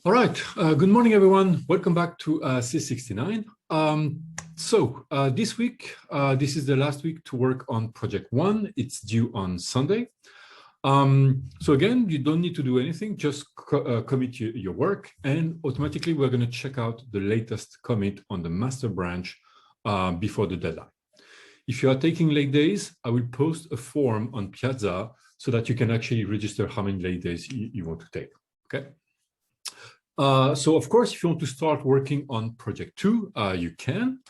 All right. Good morning, everyone. Welcome back to C69. This week, this is the last week to work on project one. It's due on Sunday. So again, you don't need to do anything. Just commit your work, and automatically we're going to check out the latest commit on the master branch before the deadline. If you are taking late days, I will post a form on Piazza so that you can actually register how many late days you want to take. Okay. So of course, if you want to start working on project two, you can.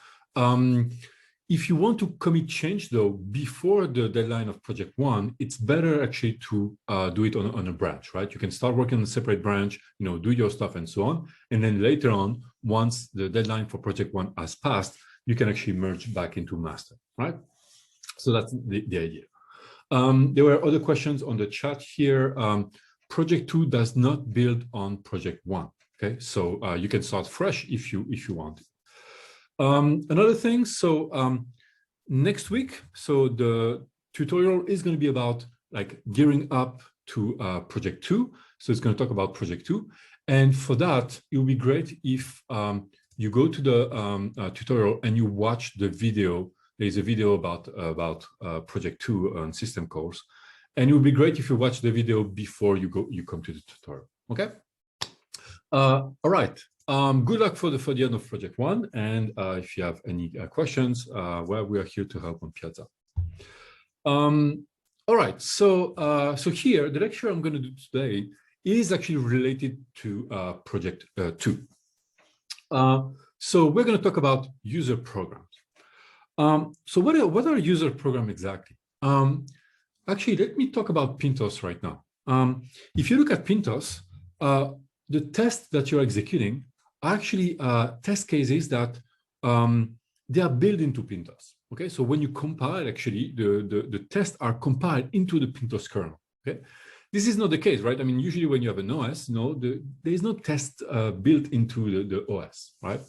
If you want to commit change though, before the deadline of project one, it's better actually to do it on a branch, right? You can start working on a separate branch, do your stuff and so on. And then later on, once the deadline for project one has passed, you can actually merge back into master, right? So that's the idea. There were other questions on the chat here. Project two does not build on project one. Okay, so you can start fresh if you want. Another thing, so next week, so the tutorial is going to be about like gearing up to project two. So it's going to talk about project two, and for that, it would be great if you go to the tutorial and you watch the video. There is a video about project two on system calls. And it would be great if you watch the video before you come to the tutorial. Okay. All right. Good luck for the end of project one. And if you have any questions, well, we are here to help on Piazza. All right. So here, the lecture I'm going to do today is actually related to project two. So we're going to talk about user programs. So what are user programs exactly? Actually, let me talk about Pintos right now. If you look at Pintos, the tests that you're executing are actually test cases that they are built into Pintos. Okay, so when you compile, actually, the tests are compiled into the Pintos kernel. Okay, this is not the case, right? I mean, usually when you have an OS, there is no test built into the OS, right?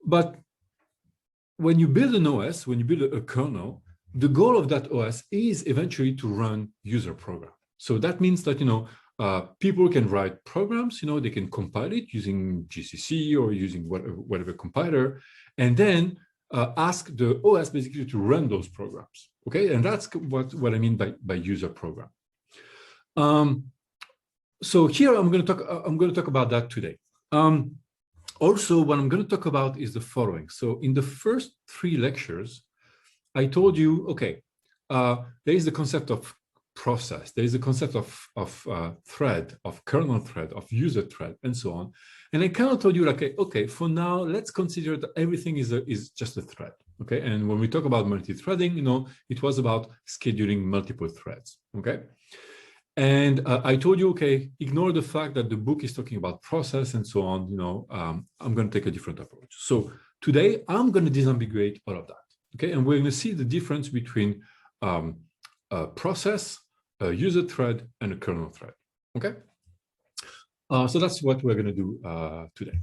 But when you build an OS, when you build a kernel, the goal of that OS is eventually to run user program. So that means that, people can write programs, they can compile it using GCC or using whatever compiler, and then ask the OS basically to run those programs. Okay, and that's what I mean by user program. So here I'm going to talk about that today. Also, what I'm going to talk about is the following. So in the first 3 lectures, I told you, okay, there is the concept of process, there is the concept of thread, of kernel thread, of user thread, and so on. And I kind of told you, like, okay, for now, let's consider that everything is just a thread. Okay, and when we talk about multi-threading, it was about scheduling multiple threads. Okay, and I told you, okay, ignore the fact that the book is talking about process and so on. I'm going to take a different approach. So today, I'm going to disambiguate all of that. Okay, and we're going to see the difference between a process, a user thread, and a kernel thread. Okay, so that's what we're going to do today.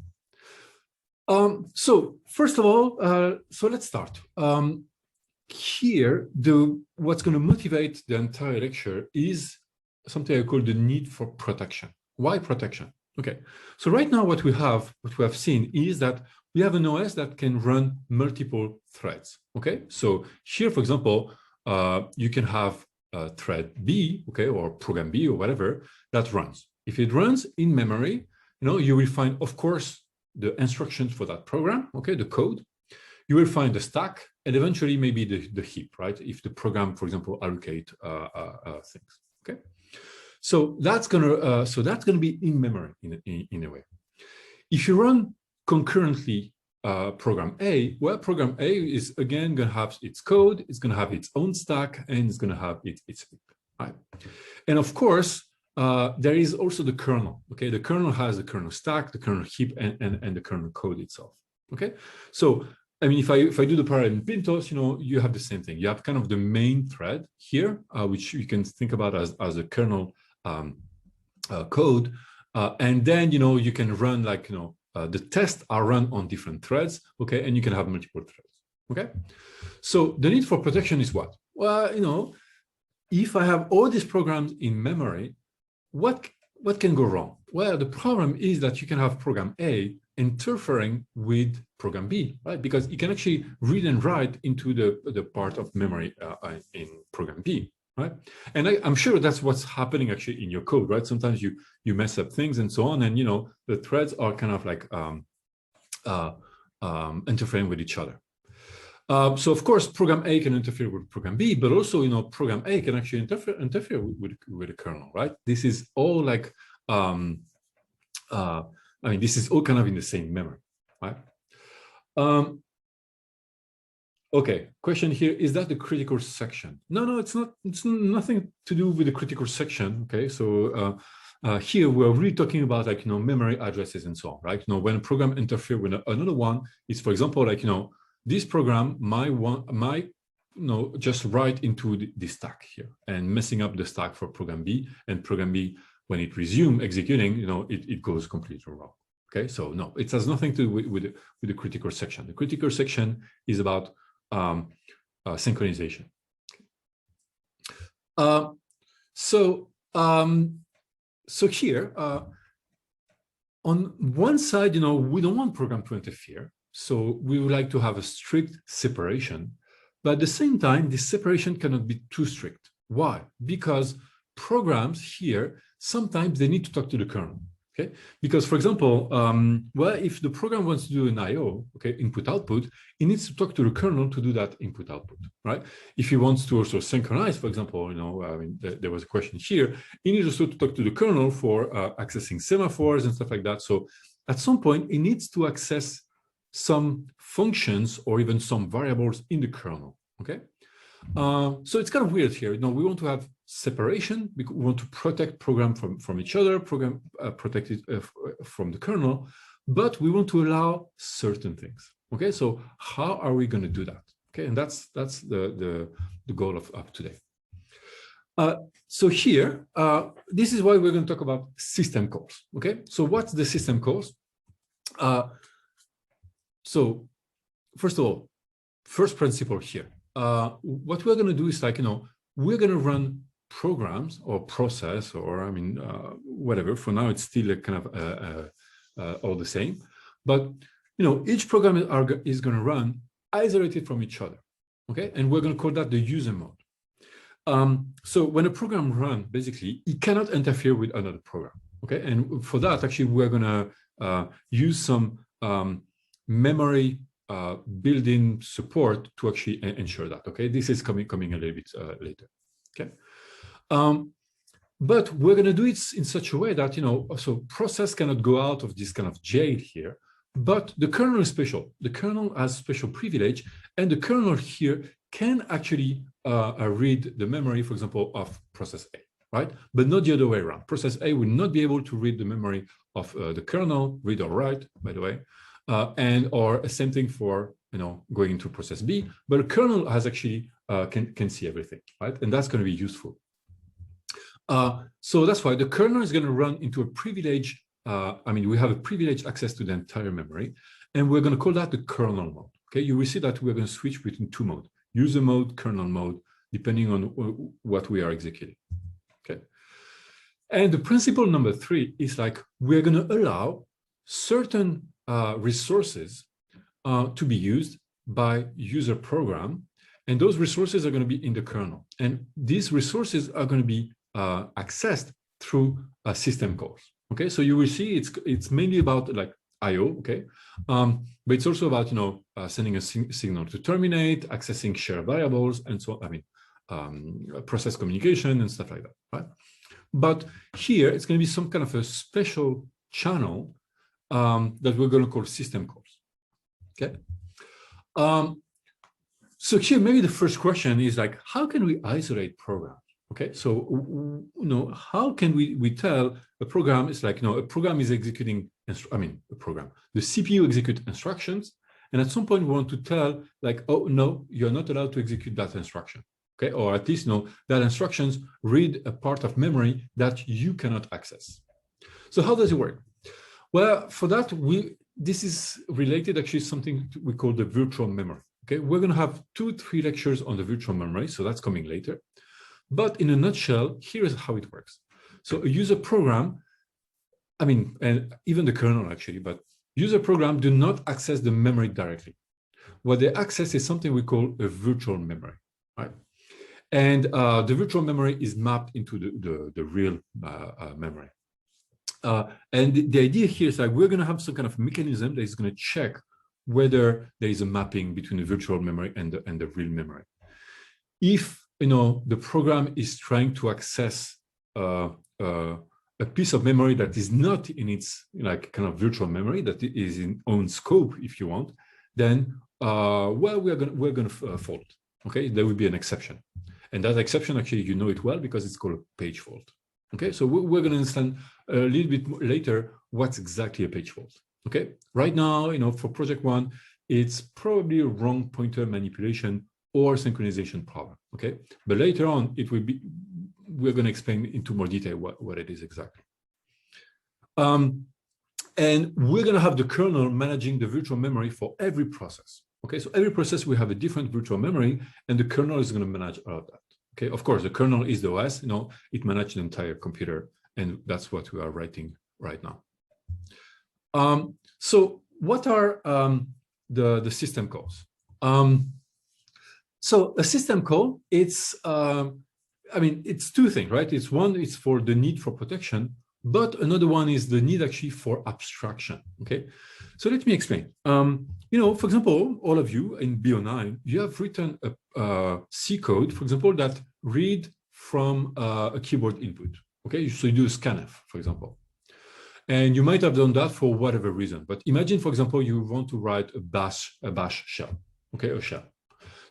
So first of all, so let's start. Here, what's going to motivate the entire lecture is something I call the need for protection. Why protection? Okay, so right now what we have seen is that we have an OS that can run multiple threads. Okay, so here, for example, you can have thread B, okay, or program B or whatever that runs. If it runs in memory, you will find, of course, the instructions for that program. Okay, the code. You will find the stack, and eventually maybe the heap, right? If the program, for example, allocate things. Okay, so that's gonna be in memory in a way. If you run concurrently program A, well, program A is again going to have its code, it's going to have its own stack, and it's going to have its heap, right? And of course, there is also the kernel. Okay, the kernel has the kernel stack, the kernel heap, and the kernel code itself. Okay, so I mean, if I do the parallel in Pintos, you have the same thing. You have kind of the main thread here, which you can think about as a kernel code, and then you can run like the tests are run on different threads, okay, and you can have multiple threads, okay? So the need for protection is what? Well, if I have all these programs in memory, what what can go wrong? Well, the problem is that you can have program A interfering with program B, right? Because you can actually read and write into the part of memory in program B, right? And I'm sure that's what's happening actually in your code, right? Sometimes you mess up things and so on, and the threads are kind of like interfering with each other. So of course, program A can interfere with program B, but also, program A can actually interfere with the kernel, right? This is all like, this is all kind of in the same memory, right? Okay, question here, is that the critical section? No, it's not. It's nothing to do with the critical section, okay? So here we're really talking about like, memory addresses and so on, right? When a program interferes with another one, it's, for example, like, this program might just write into the stack here and messing up the stack for program B, and program B, when it resumes executing, it goes completely wrong. Okay, so no, it has nothing to do with the critical section. The critical section is about synchronization. So here, on one side, we don't want program to interfere. So we would like to have a strict separation, but at the same time, this separation cannot be too strict. Why? Because programs here, sometimes they need to talk to the kernel, okay? Because, for example, well, if the program wants to do an I/O, okay, input-output, it needs to talk to the kernel to do that input-output, right? If he wants to also synchronize, for example, there was a question here, he needs also to talk to the kernel for accessing semaphores and stuff like that. So at some point, it needs to access some functions or even some variables in the kernel, okay? So it's kind of weird here. We want to have separation because we want to protect program from each other, program protected from the kernel, but we want to allow certain things, okay? So how are we going to do that? Okay, and that's the goal of today. So here, this is why we're going to talk about system calls, okay? So what's the system calls? So first of all, first principle here, what we're going to do is like, we're going to run programs or process or, whatever. For now, it's still kind of all the same. But, each program is going to run isolated from each other, okay? And we're going to call that the user mode. So when a program runs, basically, it cannot interfere with another program, okay? And for that, actually, we're going to use some memory built-in support to actually ensure that, okay? This is coming a little bit later, okay? But we're going to do it in such a way that, so process cannot go out of this kind of jail here, but the kernel is special. The kernel has special privilege, and the kernel here can actually read the memory, for example, of process A, right? But not the other way around. Process A will not be able to read the memory of the kernel, read or write, by the way, or same thing for going into process B, but a kernel has actually can see everything, right? And that's going to be useful. So that's why the kernel is going to run into a privilege. We have a privileged access to the entire memory, and we're going to call that the kernel mode. Okay, you will see that we're going to switch between two modes: user mode, kernel mode, depending on what we are executing. Okay, and the principle number 3 is like we're going to allow certain resources to be used by user program, and those resources are going to be in the kernel, and these resources are going to be accessed through system calls. Okay, so you will see it's mainly about like I/O. Okay, but it's also about sending a signal to terminate, accessing shared variables, and so on. Process communication and stuff like that. Right, but here it's going to be some kind of a special channel that we're going to call system calls. Okay. So here, maybe the first question is like, how can we isolate programs? Okay, so how can we tell a program is like a program is executing a program, the CPU execute instructions, and at some point we want to tell like, oh no, you're not allowed to execute that instruction. Okay, or at least that instructions read a part of memory that you cannot access. So how does it work? Well, for that this is related actually something we call the virtual memory. Okay, we're going to have 2-3 lectures on the virtual memory, so that's coming later. But in a nutshell, here is how it works. So a user program I mean, and even the kernel actually, but user program do not access the memory directly. What they access is something we call a virtual memory, right? And the virtual memory is mapped into the real memory. And the idea here is like we're going to have some kind of mechanism that is going to check whether there is a mapping between the virtual memory and the real memory. If the program is trying to access a piece of memory that is not in its like kind of virtual memory, that is in own scope, if you want, then well, we're going to fault. Okay, there will be an exception, and that exception actually you know it well because it's called a page fault. Okay, so we're going to understand a little bit later what's exactly a page fault. Okay, right now, for project one, it's probably a wrong pointer manipulation or synchronization problem. Okay, but later on, it will be. We're going to explain into more detail what it is exactly. And we're going to have the kernel managing the virtual memory for every process. Okay, so every process we have a different virtual memory, and the kernel is going to manage all of that. Okay, of course, the kernel is the OS. It manages the entire computer, and that's what we are writing right now. So, what are the system calls? So, a system call, it's it's two things, right? It's one is for the need for protection, but another one is the need actually for abstraction. Okay, so let me explain. For example, all of you in BO9, you have written a C code, for example, that read from a keyboard input. Okay, so you do scanf, for example, and you might have done that for whatever reason. But imagine, for example, you want to write a bash shell. Okay, a shell.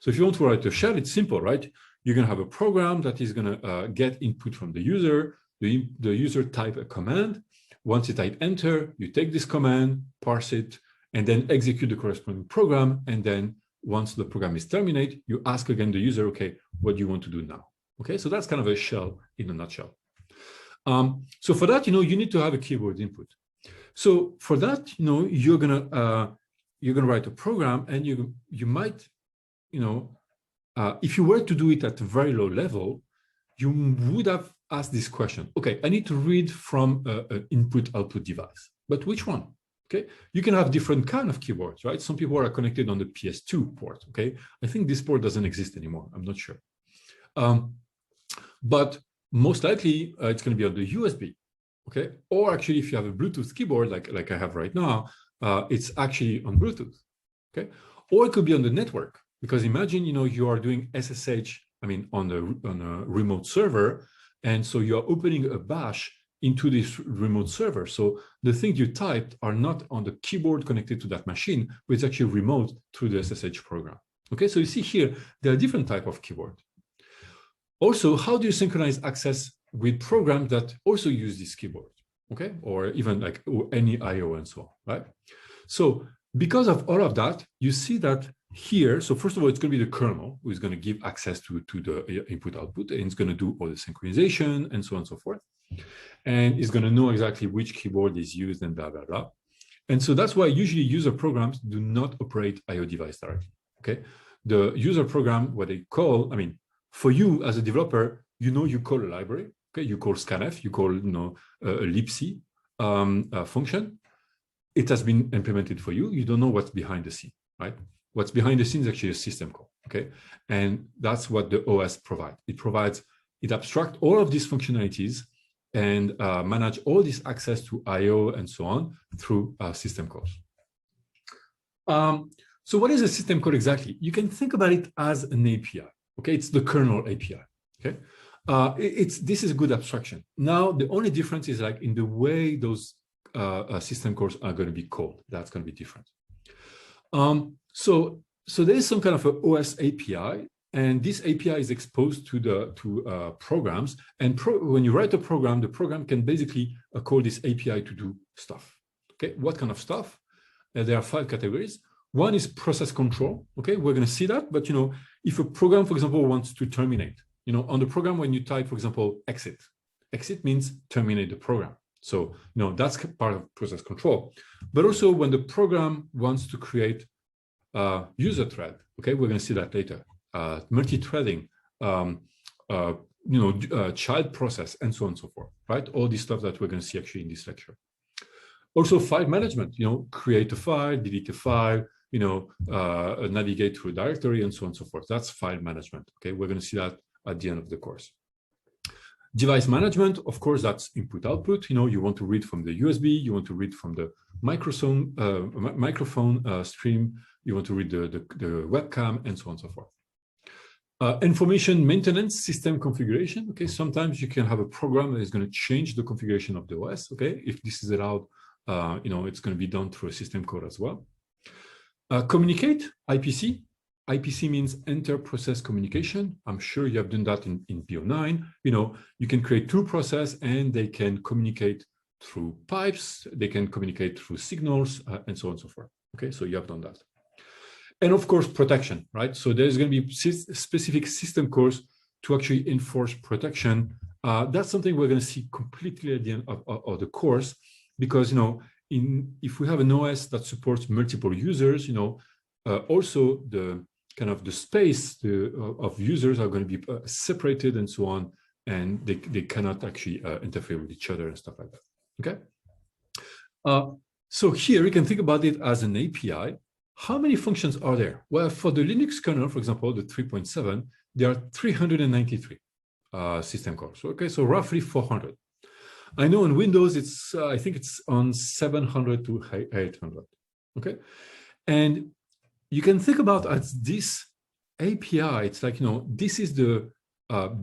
So if you want to write a shell, it's simple, right? You're going to have a program that is going to get input from the user. The user type a command. Once you type enter, you take this command, parse it, and then execute the corresponding program. And then once the program is terminated, you ask again the user, okay, what do you want to do now? Okay, so that's kind of a shell in a nutshell. So for that, you need to have a keyboard input. So for that, you're gonna write a program, and you might, if you were to do it at a very low level, you would have asked this question. Okay, I need to read from an input-output device, but which one? Okay, you can have different kind of keyboards, right? Some people are connected on the PS2 port. Okay, I think this port doesn't exist anymore. I'm not sure, but most likely it's going to be on the USB. Okay, or actually, if you have a Bluetooth keyboard like I have right now, it's actually on Bluetooth. Okay, or it could be on the network. Because imagine, you are doing SSH, on a remote server, and so you are opening a bash into this remote server. So the things you typed are not on the keyboard connected to that machine, but it's actually remote through the SSH program. Okay, so you see here, there are different types of keyboard. Also, how do you synchronize access with programs that also use this keyboard? Okay, or even like any IO and so on, right? So because of all of that, you see that here, so first of all, it's going to be the kernel who is going to give access to the input-output, and it's going to do all the synchronization and so on and so forth. And it's going to know exactly which keyboard is used and blah, blah, blah. And so that's why usually user programs do not operate IO device directly, okay? The user program, what they call, for you as a developer, you call a library, okay? You call scanf, you call, a libc function. It has been implemented for you. You don't know what's behind the scene, right? What's behind the scenes is actually a system call, okay? And that's what the OS provides. It abstracts all of these functionalities and manage all this access to IO and so on through system calls. So what is a system call exactly? You can think about it as an API, okay? It's the kernel API, okay? This is a good abstraction. Now, the only difference is like in the way those system calls are going to be called. That's going to be different. So there is some kind of an OS API, and this API is exposed to programs. And when you write a program, the program can basically call this API to do stuff. Okay, what kind of stuff? There are 5 categories. One is process control. Okay, we're going to see that. But if a program, for example, wants to terminate, on the program when you type, for example, exit means terminate the program. So that's part of process control. But also when the program wants to create user thread, okay, we're going to see that later. Multi-threading, child process, and so on and so forth, right? All this stuff that we're going to see actually in this lecture. Also file management, create a file, delete a file, navigate through a directory and so on and so forth. That's file management. Okay, we're going to see that at the end of the course. Device management, of course, that's input output. You want to read from the USB, you want to read from the microphone stream, you want to read the webcam, and so on and so forth. Information maintenance, system configuration. Okay, sometimes you can have a program that is going to change the configuration of the OS. Okay, if this is allowed, it's going to be done through a system call as well. Communicate, IPC. IPC means inter-process communication. I'm sure you have done that in PO9. You can create two processes and they can communicate through pipes, they can communicate through signals, and so on and so forth. Okay, so you have done that. And of course, protection, right? So there's going to be specific system calls to actually enforce protection. That's something we're going to see completely at the end of the course, because, if we have an OS that supports multiple users, also the kind of the space of users are going to be separated and so on, and they cannot actually interfere with each other and stuff like that. Okay. So here you can think about it as an API. How many functions are there? Well, for the Linux kernel, for example, the 3.7, there are 393 system calls. Okay, so roughly 400. I know in Windows, I think it's on 700 to 800. Okay, and you can think about as this API. It's like, this is the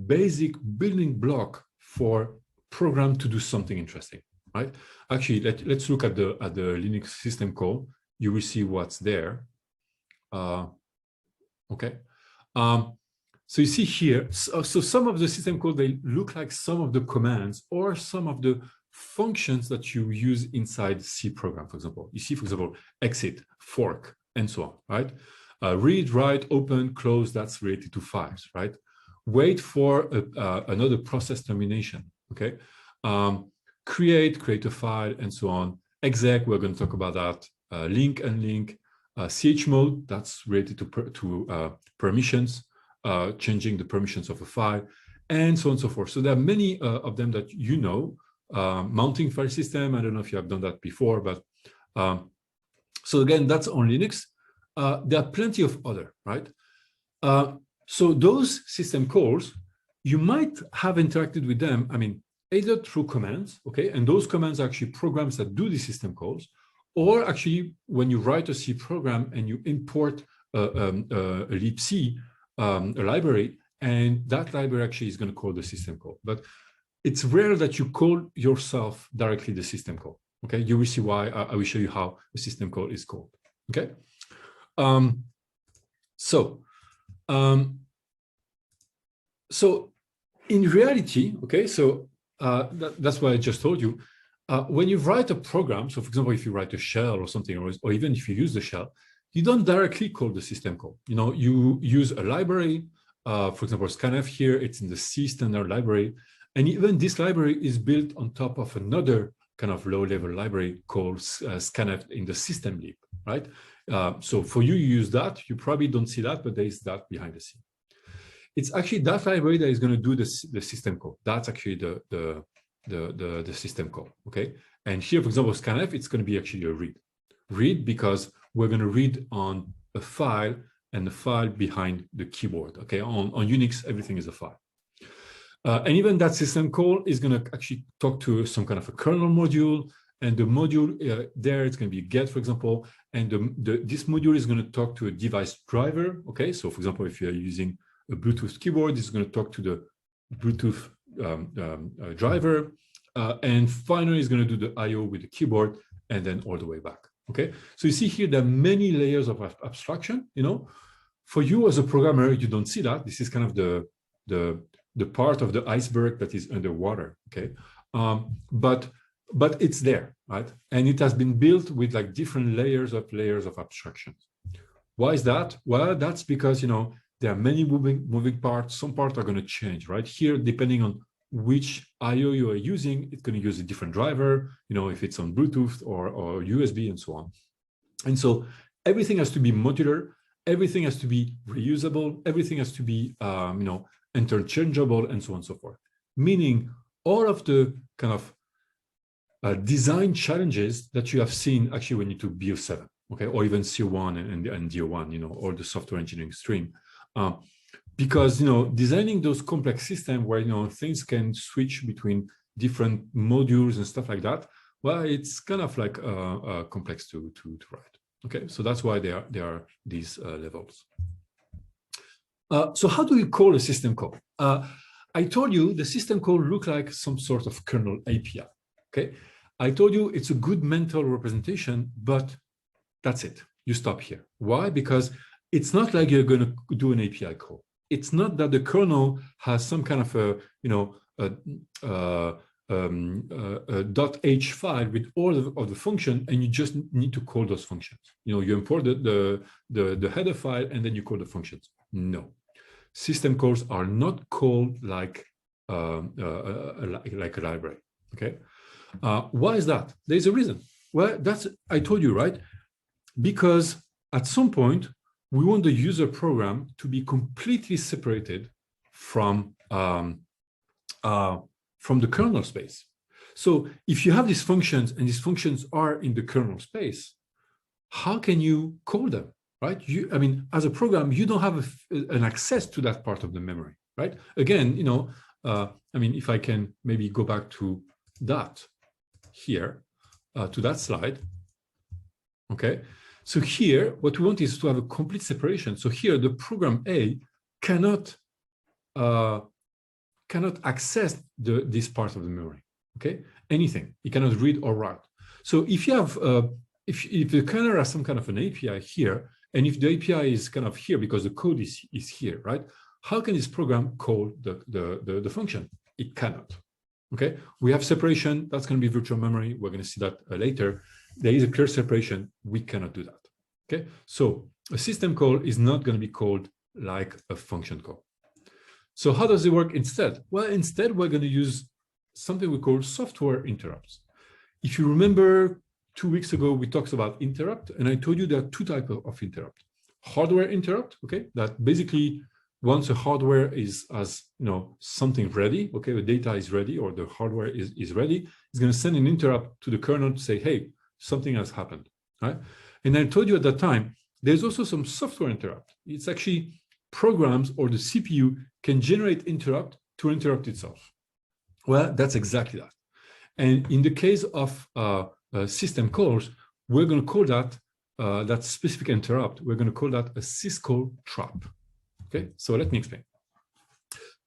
basic building block for program to do something interesting, right? Actually, let's look at the Linux system call. You will see what's there. Okay. So you see here, so some of the system code, they look like some of the commands or some of the functions that you use inside C program, for example. You see, for example, exit, fork, and so on, right? Read, write, open, close, that's related to files, right? Wait for another process termination, okay? Create a file, and so on. Exec, we're going to talk about that. Link, unlink, chmod, that's related to permissions, changing the permissions of a file, and so on and so forth. So there are many of them that mounting file system. I don't know if you have done that before, but so again, that's on Linux. There are plenty of other, right? So those system calls, you might have interacted with them, either through commands, okay? And those commands are actually programs that do the system calls, or actually when you write a C program and you import a libc, a library, and that library actually is going to call the system call. But it's rare that you call yourself directly the system call, okay? You will see why. I will show you how the system call is called, okay? So in reality, okay, so that's what I just told you. When you write a program, so for example, if you write a shell or something, or even if you use the shell, you don't directly call the system call. You use a library. For example, scanf here, it's in the C standard library. And even this library is built on top of another kind of low-level library called scanf in the system lib, right? So for you, you use that. You probably don't see that, but there is that behind the scene. It's actually that library that is going to do the system call. That's actually the system call, okay? And here, for example, scanf, it's going to be actually a read. Read because we're going to read on a file and the file behind the keyboard, okay? On Unix, everything is a file. And even that system call is going to actually talk to some kind of a kernel module, and the module there, it's going to be get, for example, and this module is going to talk to a device driver, okay? So for example, if you're using a Bluetooth keyboard, it's going to talk to the Bluetooth driver, and finally it's going to do the I/O with the keyboard, and then all the way back. Okay, so you see here there are many layers of abstraction. For you as a programmer, you don't see that. This is kind of the part of the iceberg that is underwater. Okay, but it's there, right? And it has been built with like different layers of abstractions. Why is that? Well, that's because there are many moving parts. Some parts are going to change, right? Here, depending on which I/O you are using, it's going to use a different driver, if it's on Bluetooth or USB and so on. And so everything has to be modular, everything has to be reusable, everything has to be, interchangeable, and so on and so forth. Meaning all of the kind of design challenges that you have seen actually when you took BO7, okay, or even CO1 and DO1, you know, or the software engineering stream. Because, you know, designing those complex systems where, you know, things can switch between different modules and stuff like that, well, it's kind of like complex to write. Okay, so that's why there are these levels. So how do you call a system call? I told you the system call look like some sort of kernel API. Okay, I told you it's a good mental representation, but that's it. You stop here. Why? Because it's not like you're going to do an API call. It's not that the kernel has some kind of a, you know, .h file with all of the function, and you just need to call those functions. You know, you import the header file and then you call the functions. No, system calls are not called like a library. Okay, why is that? There's a reason. Well, that's, I told you, right? Because at some point we want the user program to be completely separated from the kernel space. So if you have these functions and these functions are in the kernel space, how can you call them, right? I mean, as a program, you don't have an access to that part of the memory, right? Again, you know, I mean, if I can maybe go back to that here, to that slide, okay? So here, what we want is to have a complete separation. So here, the program A cannot access this part of the memory. Okay, anything. It cannot read or write. So if you have, if the kernel has some kind of an API here, and if the API is kind of here because the code is here, right? How can this program call the function? It cannot. Okay, we have separation. That's going to be virtual memory. We're going to see that later. There is a clear separation. We cannot do that. Okay, so a system call is not going to be called like a function call. So how does it work instead? Well, instead, we're going to use something we call software interrupts. If you remember 2 weeks ago, we talked about interrupt, and I told you there are two types of interrupt. Hardware interrupt, okay, that basically once a hardware is, as you know, something ready, okay, the data is ready or the hardware is ready, it's going to send an interrupt to the kernel to say, hey, something has happened, right? And I told you at that time, there's also some software interrupt. It's actually programs or the CPU can generate interrupt to interrupt itself. Well, that's exactly that. And in the case of system calls, we're going to call that that specific interrupt, we're going to call that a syscall trap. Okay, so let me explain.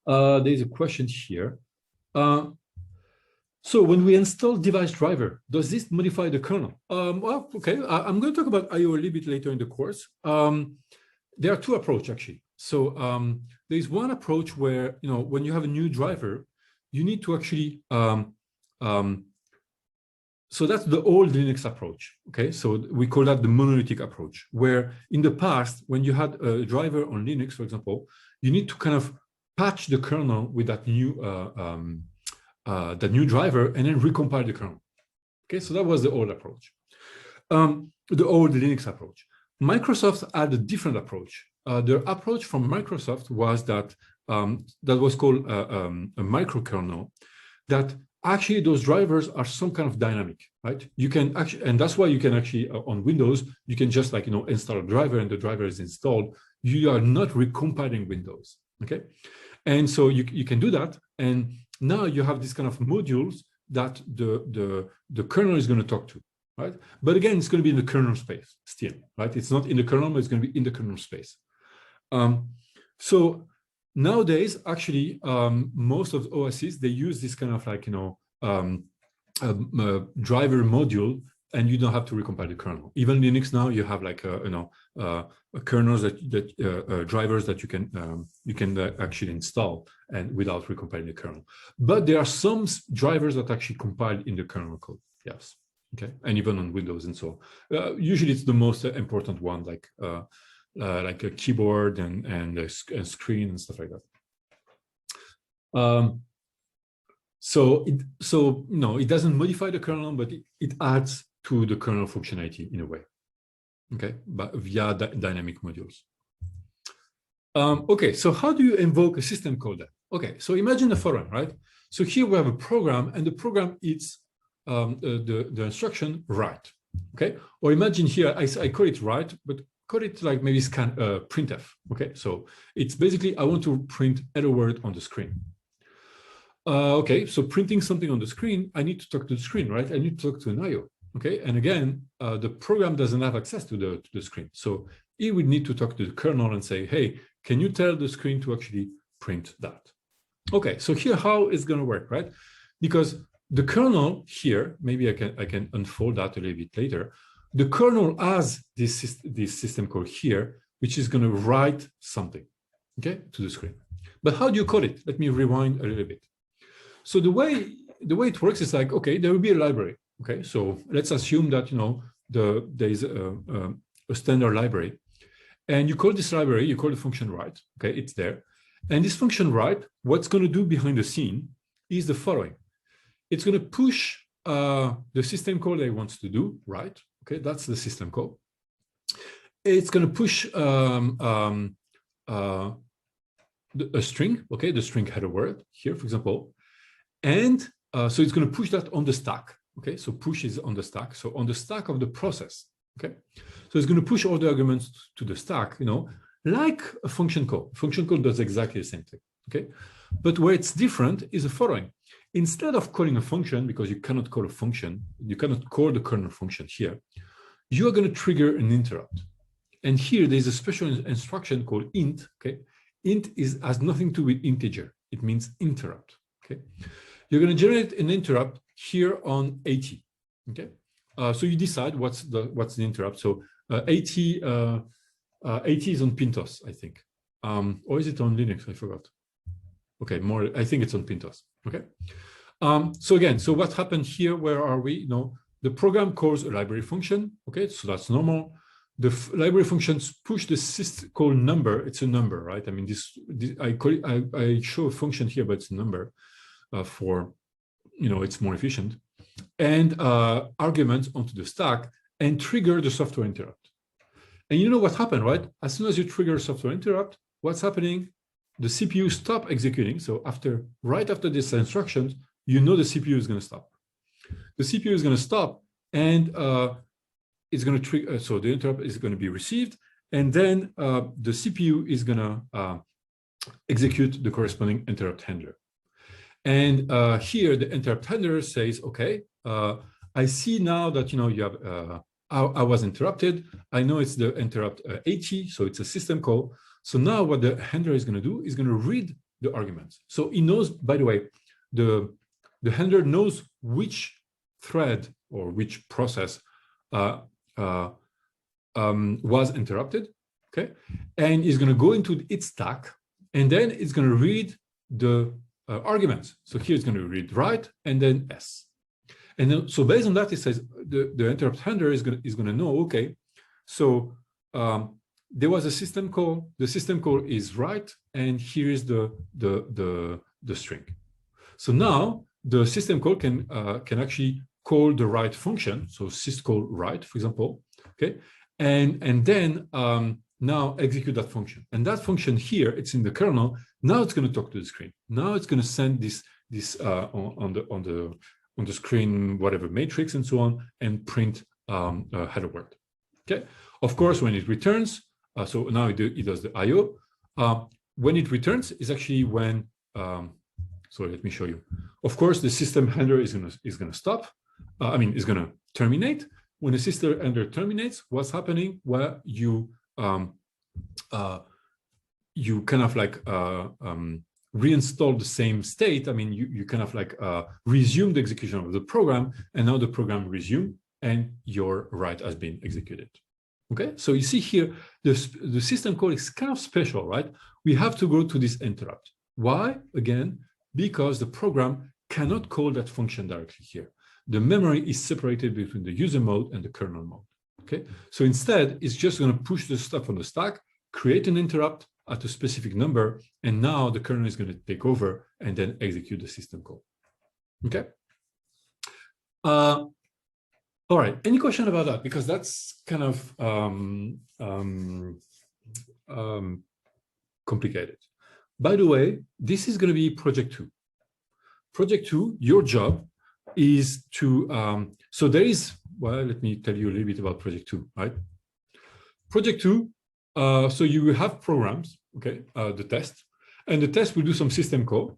There's a question here. So when we install device driver, does this modify the kernel? Well, okay, I'm going to talk about I/O a little bit later in the course. There are two approaches actually. So there's one approach where, you know, when you have a new driver, you need to actually, so that's the old Linux approach, okay? So we call that the monolithic approach, where in the past, when you had a driver on Linux, for example, you need to kind of patch the kernel with that new driver and then recompile the kernel. Okay, so that was the old approach, the old Linux approach. Microsoft had a different approach. The approach from Microsoft was that that was called a microkernel, that actually those drivers are some kind of dynamic, right? You can actually, and that's why you can actually on Windows, you can just like, you know, install a driver and the driver is installed. You are not recompiling Windows, okay? And so you can do that. And now you have this kind of modules that the kernel is going to talk to, right? But again, it's going to be in the kernel space still, right? It's not in the kernel, but it's going to be in the kernel space. So nowadays, actually, most of the OSs, they use this kind of like, you know, driver module, and you don't have to recompile the kernel. Even Linux now, you have like, you know, kernels drivers that you can actually install and without recompiling the kernel. But there are some drivers that actually compile in the kernel code. Yes. Okay. And even on Windows and so usually it's the most important one, like a keyboard and a screen and stuff like that. So no, it doesn't modify the kernel, but it adds to the kernel functionality in a way. Okay, but via dynamic modules. Okay, so how do you invoke a system call then? Okay, so imagine the following, right? So here we have a program, and the program is the instruction write. Okay, or imagine here I call it write, but call it like maybe scan printf. Okay, so it's basically I want to print hello world on the screen. Okay, so printing something on the screen, I need to talk to the screen, right? I need to talk to an IO. Okay, and again, the program doesn't have access to the screen, so it would need to talk to the kernel and say, hey, can you tell the screen to actually print that? Okay, so here how it's going to work, right? Because the kernel here, maybe I can unfold that a little bit later. The kernel has this system call here, which is going to write something, okay, to the screen. But how do you call it? Let me rewind a little bit. So the way it works is like, okay, there will be a library. Okay, so let's assume that there is a standard library, and you call this library, you call the function write. Okay, it's there, and this function write, what's going to do behind the scene is the following. It's going to push the system call that it wants to do, right? Okay, that's the system call. It's going to push a string, okay, the string header word here, for example, and so it's going to push that on the stack. Okay, so push is on the stack, so on the stack of the process. Okay, so it's going to push all the arguments to the stack, like a function call. Function call does exactly the same thing. Okay, but where it's different is the following. Instead of calling a function, because you cannot call a function, you cannot call the kernel function here, you are going to trigger an interrupt. And here there's a special instruction called int. Okay, int has nothing to do with integer. It means interrupt. Okay, you're going to generate an interrupt here on 80. Okay, so you decide what's the interrupt. So 80 is on Pintos, I think, or is it on Linux? I forgot. Okay, I think it's on Pintos. Okay, so again, so what happened here? Where are we? The program calls a library function. Okay, so that's normal. The library functions push the system call number. It's a number, right? I mean, I call it, I show a function here, but it's a number for, it's more efficient. And arguments onto the stack and trigger the software interrupt. And you know what happened, right? As soon as you trigger a software interrupt, what's happening? The CPU stop executing. So right after this instruction, the CPU is going to stop. The CPU is going to stop, and it's going to trigger. So the interrupt is going to be received, and then the CPU is going to execute the corresponding interrupt handler. And here the interrupt handler says, okay, I see now that you have I was interrupted. I know it's the interrupt 80, so it's a system call. So now what the handler is going to do is going to read the arguments. So he knows, by the way, the handler knows which thread or which process was interrupted, okay? And it's going to go into its stack, and then it's going to read the arguments. So here it's going to read write and then S. And then, so based on that, it says the interrupt handler is going to know, okay, so there was a system call. The system call is write, and here is the string. So now the system call can actually call the write function. So syscall write, for example, okay, and then now execute that function. And that function here, it's in the kernel. Now it's going to talk to the screen. Now it's going to send this on the screen, whatever matrix and so on, and print a hello world. Okay. Of course, when it returns, so now it does the I/O. When it returns is actually when. So let me show you. Of course, the system handler is going to stop. Is going to terminate. When the system handler terminates, what's happening? Well, you kind of like reinstall the same state. You kind of like resume the execution of the program, and now the program resume, and your write has been executed. Okay, so you see here, the system call is kind of special, right? We have to go to this interrupt. Why? Again, because the program cannot call that function directly here. The memory is separated between the user mode and the kernel mode. Okay, so instead, it's just going to push the stuff on the stack, create an interrupt at a specific number, and now the kernel is going to take over and then execute the system call. Okay. All right. Any question about that? Because that's kind of complicated. By the way, this is going to be project 2. Project 2, your job is to, so there is, well, let me tell you a little bit about project 2, right? Project 2, so you will have programs, okay, the test, and the test will do some system call.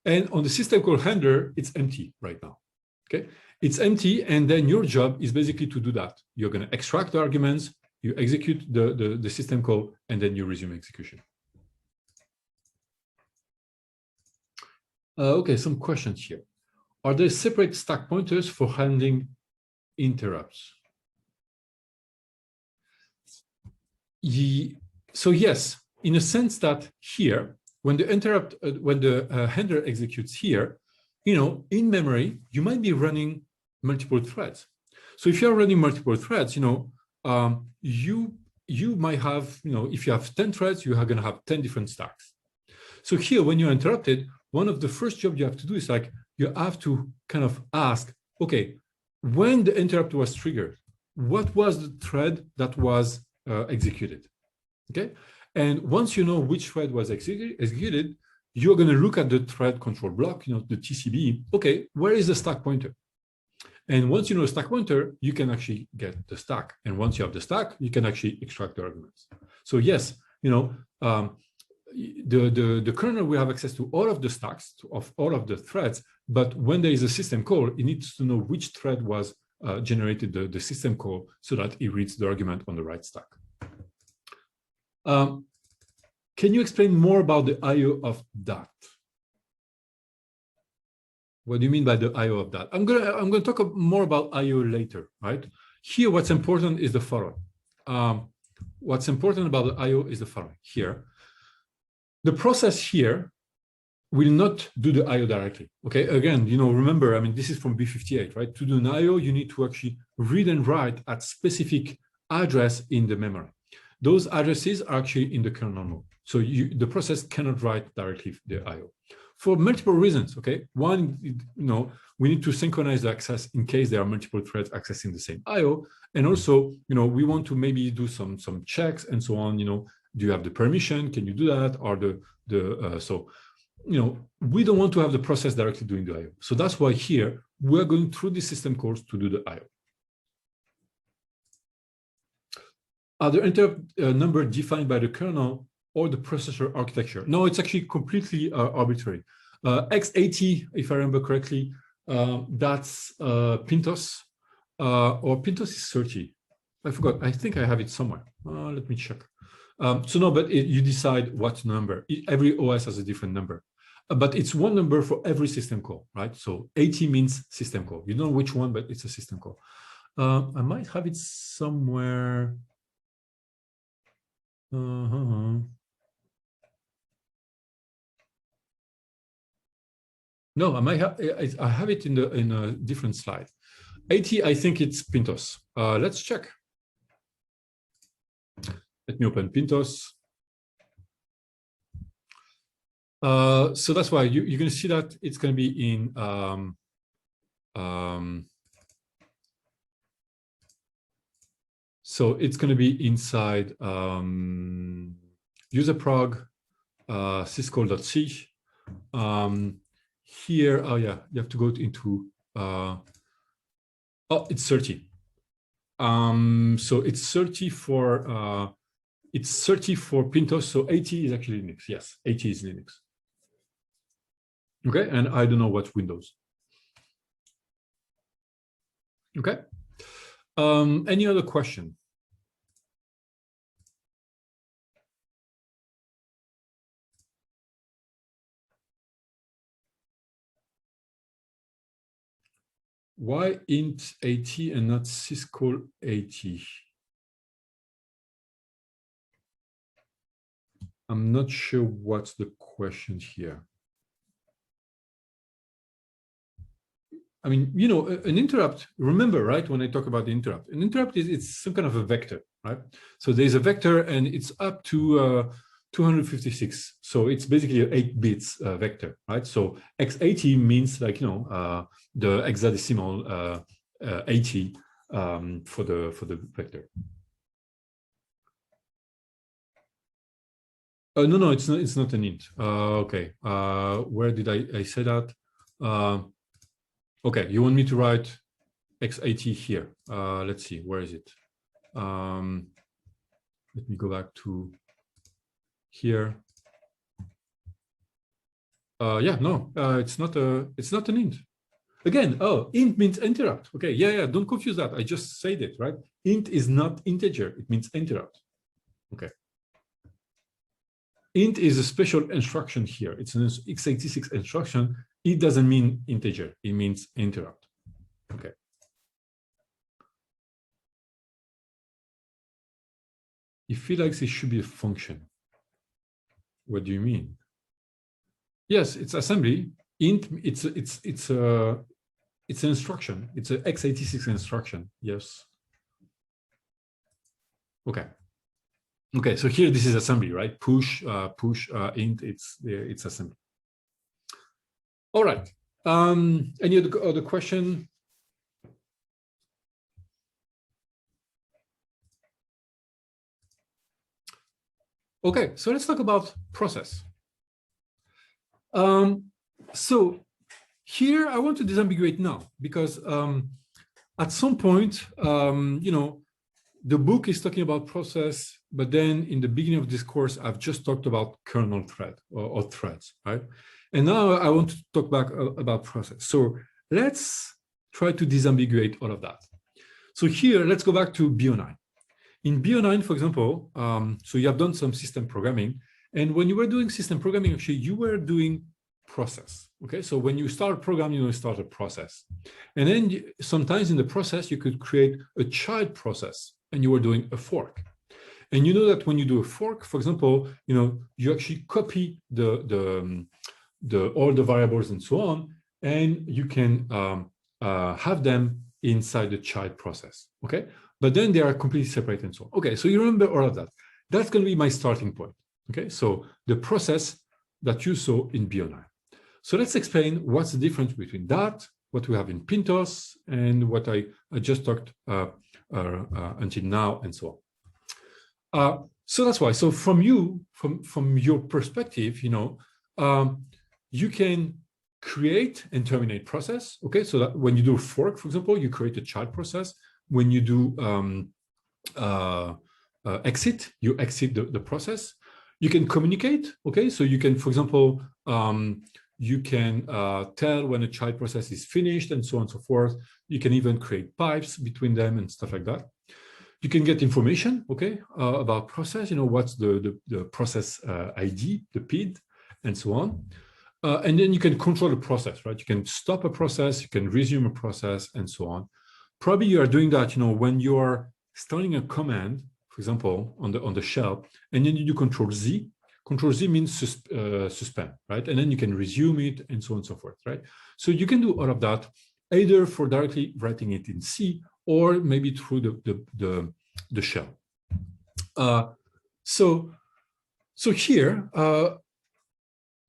And on the system call handler, it's empty right now, okay? It's empty, and then your job is basically to do that. You're going to extract the arguments, you execute the system call, and then you resume execution. Okay, some questions here. Are there separate stack pointers for handling interrupts? So yes, in a sense that here, when the interrupt, when the handler executes here, in memory, you might be running multiple threads. So if you're running multiple threads, you might have, if you have 10 threads, you are going to have 10 different stacks. So here, when you're interrupted, one of the first jobs you have to do is like, you have to kind of ask, okay, when the interrupt was triggered, what was the thread that was executed? Okay. And once you know which thread was executed, you're going to look at the thread control block, the TCB. Okay, where is the stack pointer? And once you know the stack pointer, you can actually get the stack. And once you have the stack, you can actually extract the arguments. So yes, the kernel will have access to all of the stacks of all of the threads. But when there is a system call, it needs to know which thread was generated the system call so that it reads the argument on the right stack. Can you explain more about the I/O of that? What do you mean by the I/O of that? I'm gonna talk more about I/O later, right? Here, what's important is the following. What's important about the I/O is the following. Here, the process here will not do the I/O directly. Okay, again, remember, I mean, this is from B58, right? To do an I/O, you need to actually read and write at specific address in the memory. Those addresses are actually in the kernel mode. So the process cannot write directly the I/O for multiple reasons. Okay, one, we need to synchronize the access in case there are multiple threads accessing the same I/O, and also, we want to maybe do some checks and so on. Do you have the permission? Can you do that? Or we don't want to have the process directly doing the I/O. So that's why here we're going through the system calls to do the I/O. Are the interrupt number defined by the kernel or the processor architecture? No, it's actually completely arbitrary. X80, if I remember correctly, that's Pintos, or Pintos is 30. I forgot. I think I have it somewhere. Let me check. So no, but you decide what number. Every OS has a different number. But it's one number for every system call, right? So 80 means system call. You don't know which one, but it's a system call. I might have it somewhere. No, I have it in a different slide. 80, I think it's Pintos. Let's check. Let me open Pintos. So that's why you're going to see that it's going to be in so it's going to be inside userprog syscall.c. Here, oh yeah, you have to go into oh, it's 30. So it's 30 for Pintos. So 80 is actually Linux. Yes, 80 is Linux. Okay, and I don't know what Windows. Okay. Any other question? Why int 80 and not syscall 80? I'm not sure what's the question here. I mean, an interrupt, remember, right, when I talk about the interrupt, an interrupt it's some kind of a vector, right? So there's a vector and it's up to 256. So it's basically an 8 bits vector, right? So x80 means like, the hexadecimal 80 for the vector. No, it's not an int. Okay, where did I say that? Okay, you want me to write x80 here. Let's see, where is it? Let me go back to here. Yeah, no, it's not an int. Again, oh, int means interrupt. Okay, yeah, don't confuse that. I just said it, right? Int is not integer, it means interrupt. Okay. Int is a special instruction here. It's an x86 instruction. It doesn't mean integer, it means interrupt. Okay. It feels like it should be a function. What do you mean? Yes, it's assembly. Int, it's an instruction. It's an x86 instruction. Yes. Okay. Okay. So here, this is assembly, right? Push int. It's assembly. All right. Any other question? Okay. So let's talk about process. So here I want to disambiguate now because at some point, you know, the book is talking about process, but then in the beginning of this course, I've just talked about kernel thread or threads, right? And now I want to talk back about process. So let's try to disambiguate all of that. So here, let's go back to BO9. In BO9, for example, so you have done some system programming. And when you were doing system programming, actually, you were doing process. Okay, so when you start programming, you start a process. And then sometimes in the process, you could create a child process and you were doing a fork. And you know that when you do a fork, for example, you know, you actually copy all the variables and so on, and you can have them inside the child process. Okay, but then they are completely separate and so on. Okay, so you remember all of that. That's going to be my starting point. Okay, so the process that you saw in BO9. So let's explain what's the difference between that, what we have in Pintos, and what I just talked until now, and so on. So that's why. So from your perspective, you know, you can create and terminate process. Okay, so that when you do a fork, for example, you create a child process. When you do exit, you exit the process. You can communicate, okay? So you can, for example, you can tell when a child process is finished and so on and so forth. You can even create pipes between them and stuff like that. You can get information, okay, about process, you know, what's the process ID, the PID, and so on. And then you can control the process, right? You can stop a process, you can resume a process, and so on. Probably you are doing that, you know, when you are starting a command, for example, on the shell, and then you do Control Z. Control Z means suspend, right? And then you can resume it and so on and so forth, right? So you can do all of that either for directly writing it in C or maybe through the shell. So here,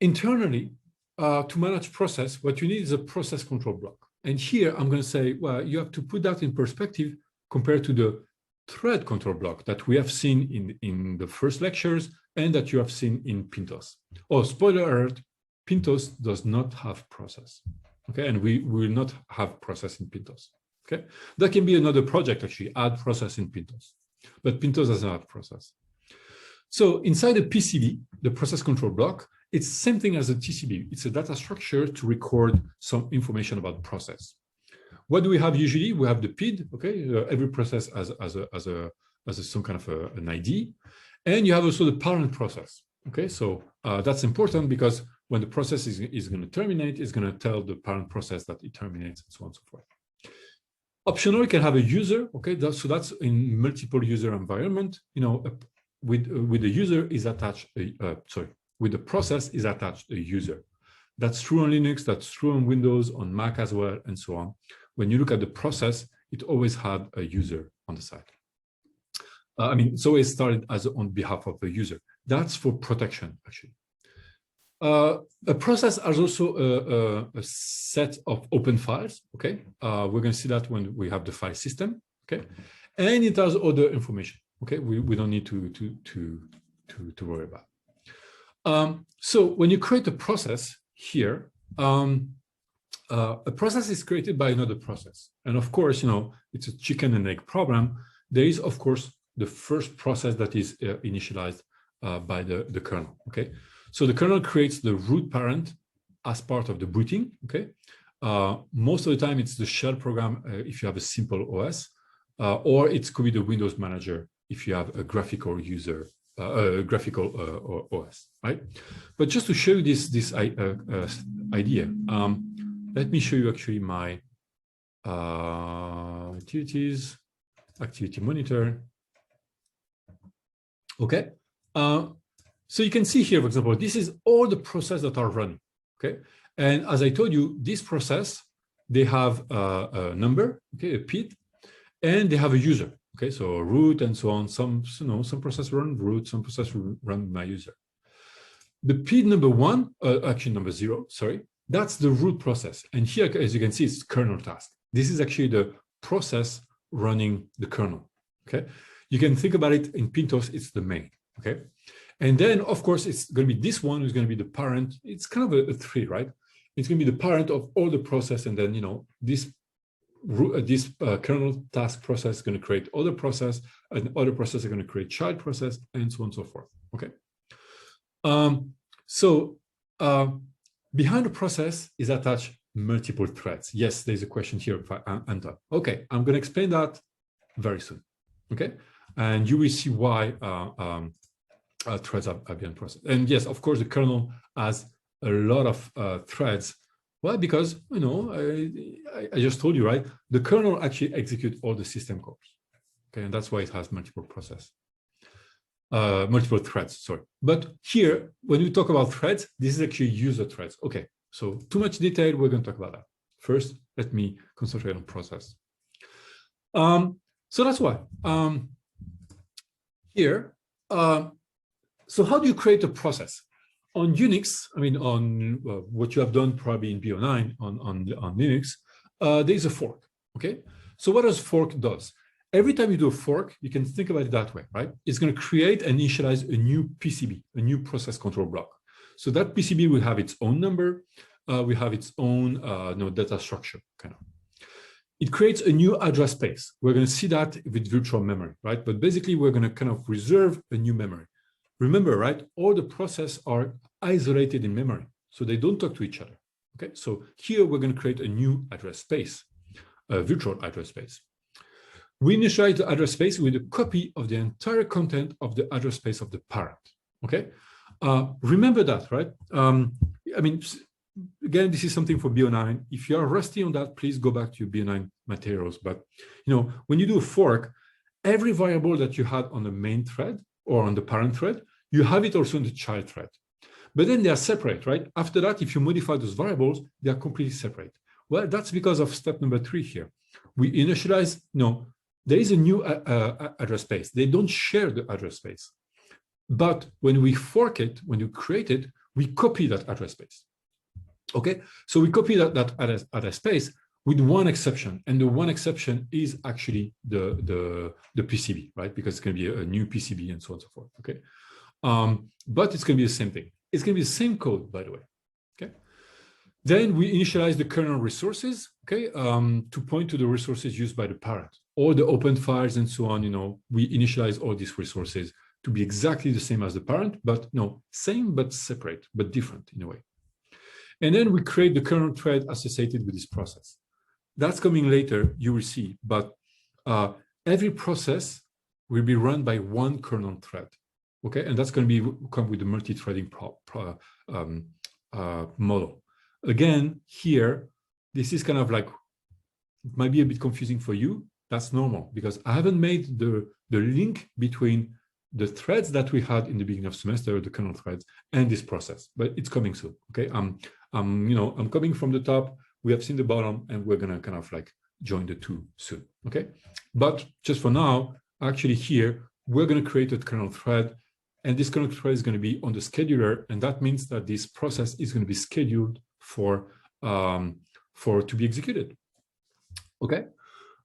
internally, to manage process, what you need is a process control block. And here I'm going to say, well, you have to put that in perspective compared to the thread control block that we have seen in the first lectures and that you have seen in Pintos. Oh, spoiler alert, Pintos does not have process. Okay, and we will not have process in Pintos. Okay, that can be another project actually, add process in Pintos, but Pintos doesn't have process. So inside the PCB, the process control block, it's the same thing as a TCB. It's a data structure to record some information about process. What do we have usually? We have the PID, okay? Every process has some kind of an ID. And you have also the parent process, okay? So that's important because when the process is going to terminate, it's going to tell the parent process that it terminates and so on and so forth. Optional, you can have a user, okay? So that's in multiple user environment, you know, with the user is attached, with the process is attached a user. That's true on Linux, that's true on Windows, on Mac as well, and so on. When you look at the process, it always had a user on the side. I mean, it's always started as on behalf of the user. That's for protection, actually. A process has also a set of open files, okay? We're going to see that when we have the file system, okay? And it has other information, okay? We don't need to worry about. So when you create a process here, a process is created by another process. And of course, it's a chicken and egg problem. There is, of course, the first process that is initialized by the kernel, okay? So the kernel creates the root parent as part of the booting, okay? Most of the time, it's the shell program if you have a simple OS, or it could be the Windows manager if you have a graphical user, OS, right? But just to show you this idea, let me show you actually my activity monitor. Okay, so you can see here, for example, this is all the processes that are running. Okay, and as I told you, this process, they have a number, okay, a PID, and they have a user. Okay, so root and so on. Some process run root, some process run my user. The PID number 1, actually number 0, sorry, that's the root process. And here, as you can see, it's kernel task. This is actually the process running the kernel. Okay, you can think about it in Pintos, it's the main. Okay, and then of course it's going to be this one who's going to be the parent. It's kind of a tree, right? It's going to be the parent of all the process, and then this kernel task process is going to create other process, and other process are going to create child process, and so on and so forth. Okay. Behind the process is attached multiple threads. Yes, there's a question here if I enter. Okay, I'm going to explain that very soon. Okay, and you will see why threads are being processed. And yes, of course, the kernel has a lot of threads. Well, because I just told you, right? The kernel actually executes all the system calls. Okay, and that's why it has multiple threads. Sorry, but here when we talk about threads, this is actually user threads. Okay, so too much detail. We're going to talk about that. First, let me concentrate on process. So that's why here. So how do you create a process? On Unix, I mean, on what you have done probably in BO9 on Linux, there's a fork, okay? So what does fork does? Every time you do a fork, you can think about it that way, right? It's going to create and initialize a new PCB, a new process control block. So that PCB will have its own number, will have its own data structure, kind of. It creates a new address space. We're going to see that with virtual memory, right? But basically, we're going to kind of reserve a new memory. Remember, right? All the processes are isolated in memory, so they don't talk to each other. Okay, so here we're going to create a new address space, a virtual address space. We initialize the address space with a copy of the entire content of the address space of the parent. Okay, remember that, right? I mean, again, this is something for BO9. If you are rusty on that, please go back to your BO9 materials. But when you do a fork, every variable that you had on the main thread or on the parent thread, you have it also in the child thread. But then they are separate, right? After that, if you modify those variables, they are completely separate. Well, that's because of step number 3 here. We initialize, there is a new address space. They don't share the address space. But when we fork it, when you create it, we copy that address space. Okay, so we copy that address space with one exception, and the one exception is actually the PCB, right? Because it's going to be a new PCB and so on and so forth. Okay, but it's going to be the same thing. It's going to be the same code, by the way. Okay, then we initialize the kernel resources. Okay, to point to the resources used by the parent, all the open files and so on. We initialize all these resources to be exactly the same as the parent, but same but separate, but different in a way. And then we create the kernel thread associated with this process. That's coming later, you will see, but every process will be run by one kernel thread, okay? And that's going to come with the multi-threading model. Again, here, this is kind of like, it might be a bit confusing for you. That's normal, because I haven't made the link between the threads that we had in the beginning of semester, the kernel threads, and this process, but it's coming soon, okay? I'm coming from the top. We have seen the bottom, and we're gonna kind of like join the two soon, okay? But just for now, actually here, we're gonna create a kernel thread, and this kernel thread is gonna be on the scheduler, and that means that this process is gonna be scheduled for to be executed, okay?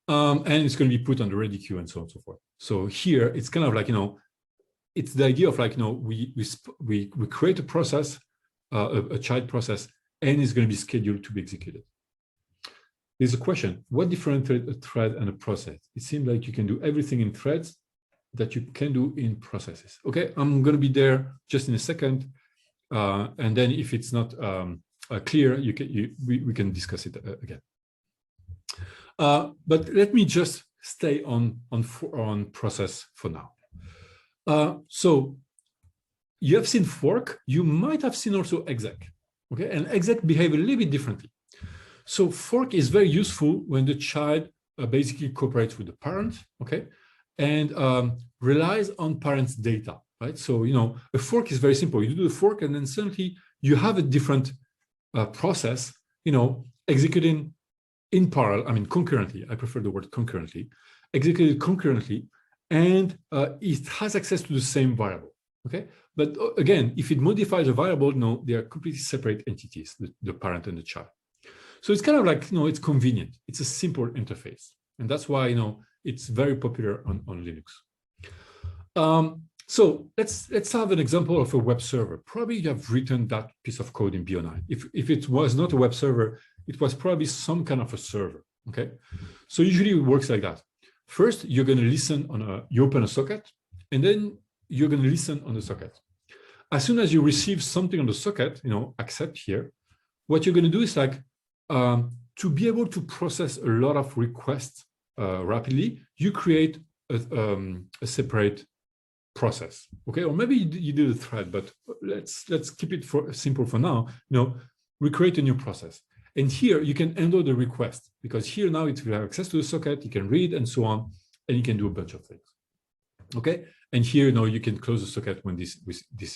And it's gonna be put on the ready queue and so on and so forth. So here, it's kind of like, it's the idea of like, we create a process, a child process, and it's going to be scheduled to be executed. There's a question: what differentiates a thread and a process? It seems like you can do everything in threads that you can do in processes. Okay, I'm going to be there just in a second, and then if it's not clear, we can discuss it again. But let me just stay on process for now. So you have seen fork. You might have seen also exec. Okay, and exec behave a little bit differently. So fork is very useful when the child basically cooperates with the parent. Okay, and relies on parents' data. Right. So a fork is very simple. You do the fork, and then suddenly you have a different process. Executing in parallel, I mean concurrently, I prefer the word concurrently, executed concurrently, and it has access to the same variable, okay? But again, if it modifies a variable, no, they are completely separate entities, the parent and the child. So it's kind of like, it's convenient. It's a simple interface. And that's why, it's very popular on Linux. So let's have an example of a web server. Probably you have written that piece of code in BO9. If it was not a web server, it was probably some kind of a server, okay? So usually it works like that. First, you're going to listen you open a socket, and then you're going to listen on the socket. As soon as you receive something on the socket, accept here, what you're going to do is like, to be able to process a lot of requests rapidly, you create a separate process, okay? Or maybe you do the thread, but let's keep it simple for now. We create a new process. And here you can handle the request, because here now it will have access to the socket, you can read and so on, and you can do a bunch of things. Okay, and here you can close the socket when this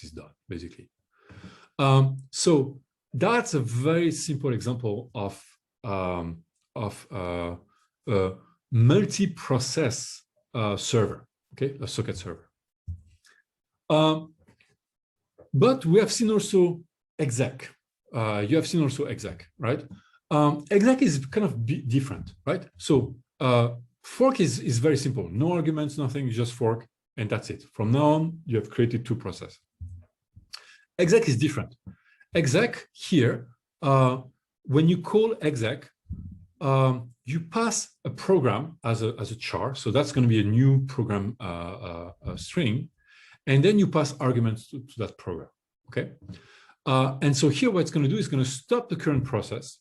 is done, basically. So that's a very simple example of multi-process server, okay, a socket server. But we have seen also exec. You have seen also exec, right? Exec is kind of different, right? So fork is very simple. No arguments, nothing, just fork, and that's it. From now on, you have created two processes. Exec is different. Exec here, when you call exec, you pass a program as a char. So that's going to be a new program string. And then you pass arguments to that program, okay? And so here what it's going to do is going to stop the current process,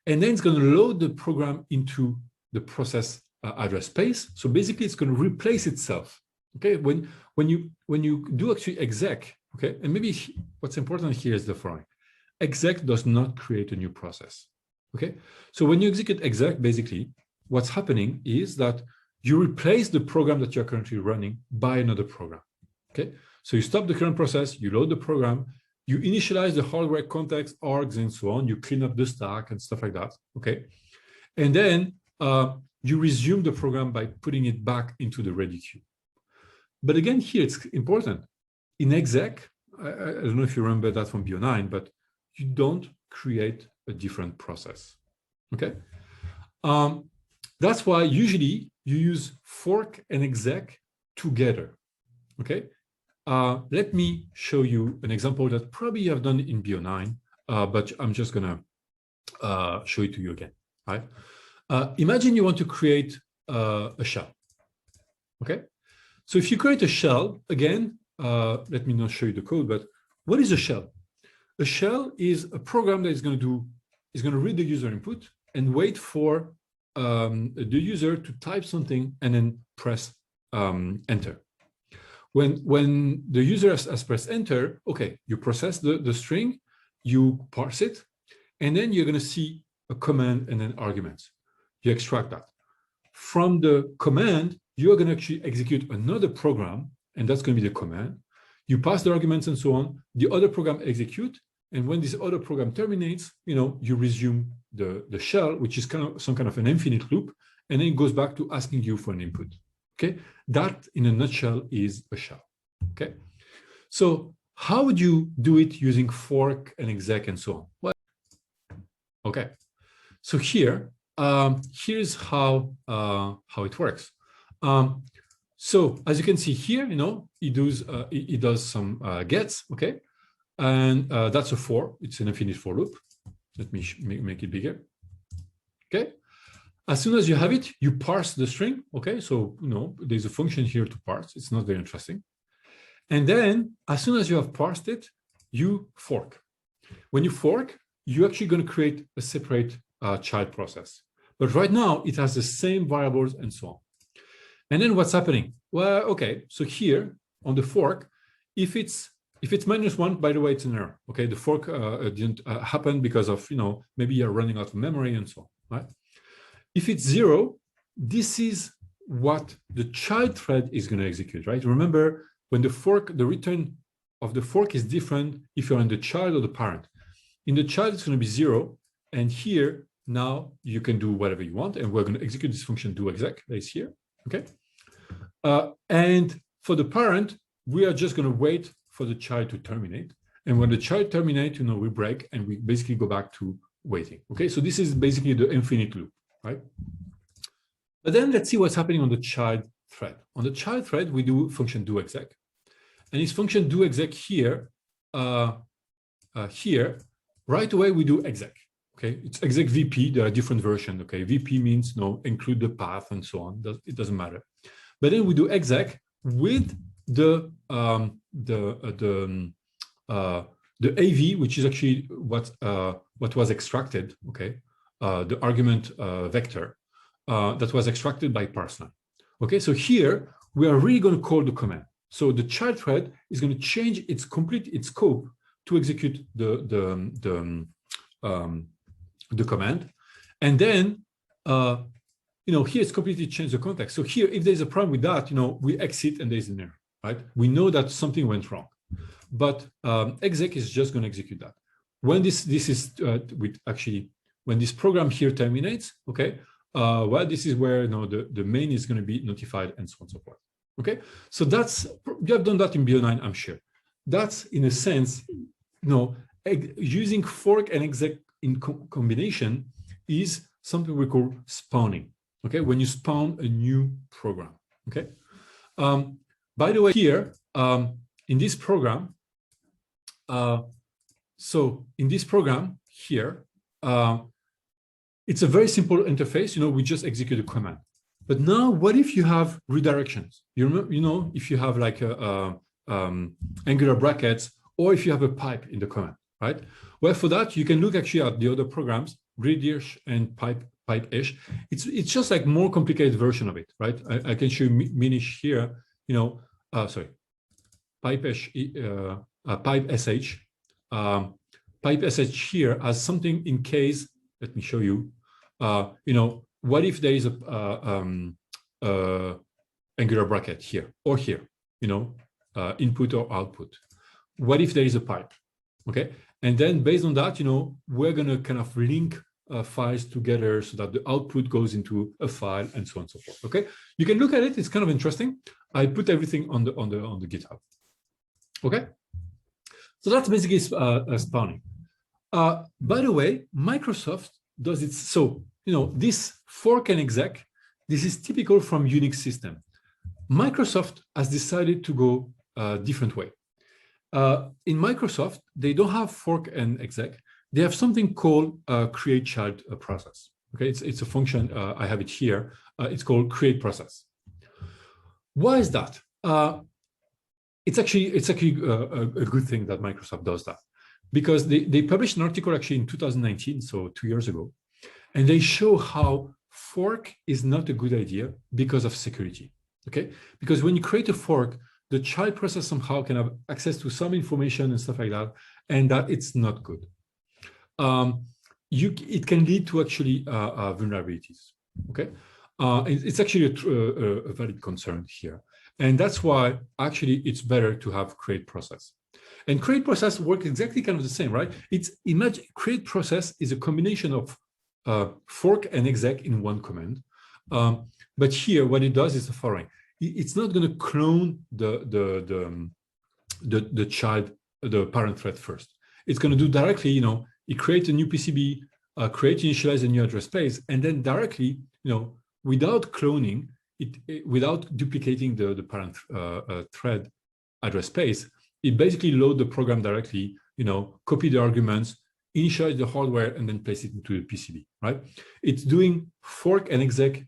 and then it's going to load the program into the process address space. So basically it's going to replace itself, okay? When you do actually exec, okay? And maybe what's important here is the following. Exec does not create a new process, okay? So when you execute exec, basically what's happening is that you replace the program that you're currently running by another program, okay? So you stop the current process, you load the program, you initialize the hardware context, args, and so on. You clean up the stack and stuff like that, okay? And then you resume the program by putting it back into the ready queue. But again, here it's important. In exec, I don't know if you remember that from BO9, but you don't create a different process, okay? That's why usually you use fork and exec together, okay? Let me show you an example that probably you have done in BO9, but I'm just going to show it to you again. Right? Imagine you want to create a shell. Okay, so if you create a shell, again, let me not show you the code, but what is a shell? A shell is a program that is going to read the user input and wait for the user to type something and then press enter. When the user has pressed enter, okay, you process the string, you parse it, and then you're going to see a command and then arguments. You extract that. From the command, you're going to actually execute another program, and that's going to be the command. You pass the arguments and so on. The other program execute, and when this other program terminates, you resume the shell, which is kind of some kind of an infinite loop, and then it goes back to asking you for an input. Okay, that in a nutshell is a shell. Okay, so how would you do it using fork and exec and so on? Well, okay, so here's how it works. So as you can see here, it does some gets, okay, and that's a for. It's an infinite for loop. Let me make it bigger. Okay, As soon as you have it, you parse the string. Okay, so there's a function here to parse. It's not very interesting. And then as soon as you have parsed it, you fork. When you fork, you're actually going to create a separate child process. But right now, it has the same variables and so on. And then what's happening? Well, okay, so here on the fork, if it's -1, by the way, it's an error. Okay, the fork didn't happen because of maybe you're running out of memory and so on. Right? If it's 0, this is what the child thread is going to execute. Right? Remember, when the return of the fork is different if you're in the child or the parent. In the child, it's going to be 0, and here now you can do whatever you want, and we're going to execute this function doExec that is here. Okay. And for the parent, we are just going to wait for the child to terminate. And when the child terminates, we break and we basically go back to waiting. Okay, so this is basically the infinite loop, right? But then let's see what's happening on the child thread. On the child thread, we do function doExec. And this function doExec here, right away we do exec. Okay, it's exec VP. There are different versions. Okay, VP means include the path and so on. It doesn't matter. But then we do exec with the AV, which is actually what was extracted. Okay, the argument vector that was extracted by parseline. Okay, so here we are really going to call the command. So the child thread is going to change its scope to execute the command, and then here it's completely changed the context. So here, if there's a problem with that, we exit and there's an error, right? We know that something went wrong, but exec is just going to execute that. When when this program here terminates, okay, well, this is where the main is going to be notified and so on and so forth. Okay, so you have done that in BO9, I'm sure. That's in a sense, using fork and exec in combination is something we call spawning. Okay, when you spawn a new program. Okay. By the way, here in this program, it's a very simple interface. We just execute a command. But now, what if you have redirections? You remember, if you have like angular brackets, or if you have a pipe in the command, right? Well, for that, you can look actually at the other programs, gridish and pipe-ish. It's just like more complicated version of it, right? I can show you minish here, pipe-ish, pipe-sh. Pipe-sh here as something in case, let me show you, what if there is a angular bracket here or here, input or output? What if there is a pipe? Okay, and then based on that, we're going to kind of link files together so that the output goes into a file and so on and so forth. Okay, you can look at it. It's kind of interesting. I put everything on the GitHub. Okay, so that's basically spawning. By the way, Microsoft does it. So this fork and exec, this is typical from Unix system. Microsoft has decided to go a different way. In Microsoft, they don't have fork and exec. They have something called create child process. Okay, it's a function. I have it here. It's called create process. Why is that? It's actually a good thing that Microsoft does that, because they published an article actually in 2019, so 2 years ago, and they show how fork is not a good idea because of security. Okay, because when you create a fork, the child process somehow can have access to some information and stuff like that, and that it's not good. It can lead to actually vulnerabilities. Okay, it's actually a valid concern here, and that's why actually it's better to have create process. And create process works exactly kind of the same, right? Imagine create process is a combination of fork and exec in one command. But here, what it does is the following: it's not going to clone the child, the parent thread first. It's going to do directly, it creates a new PCB, initialize a new address space, and then directly, without cloning it, without duplicating the parent thread address space, it basically loads the program directly, copy the arguments, initialize the hardware, and then place it into the PCB, right? It's doing fork and exec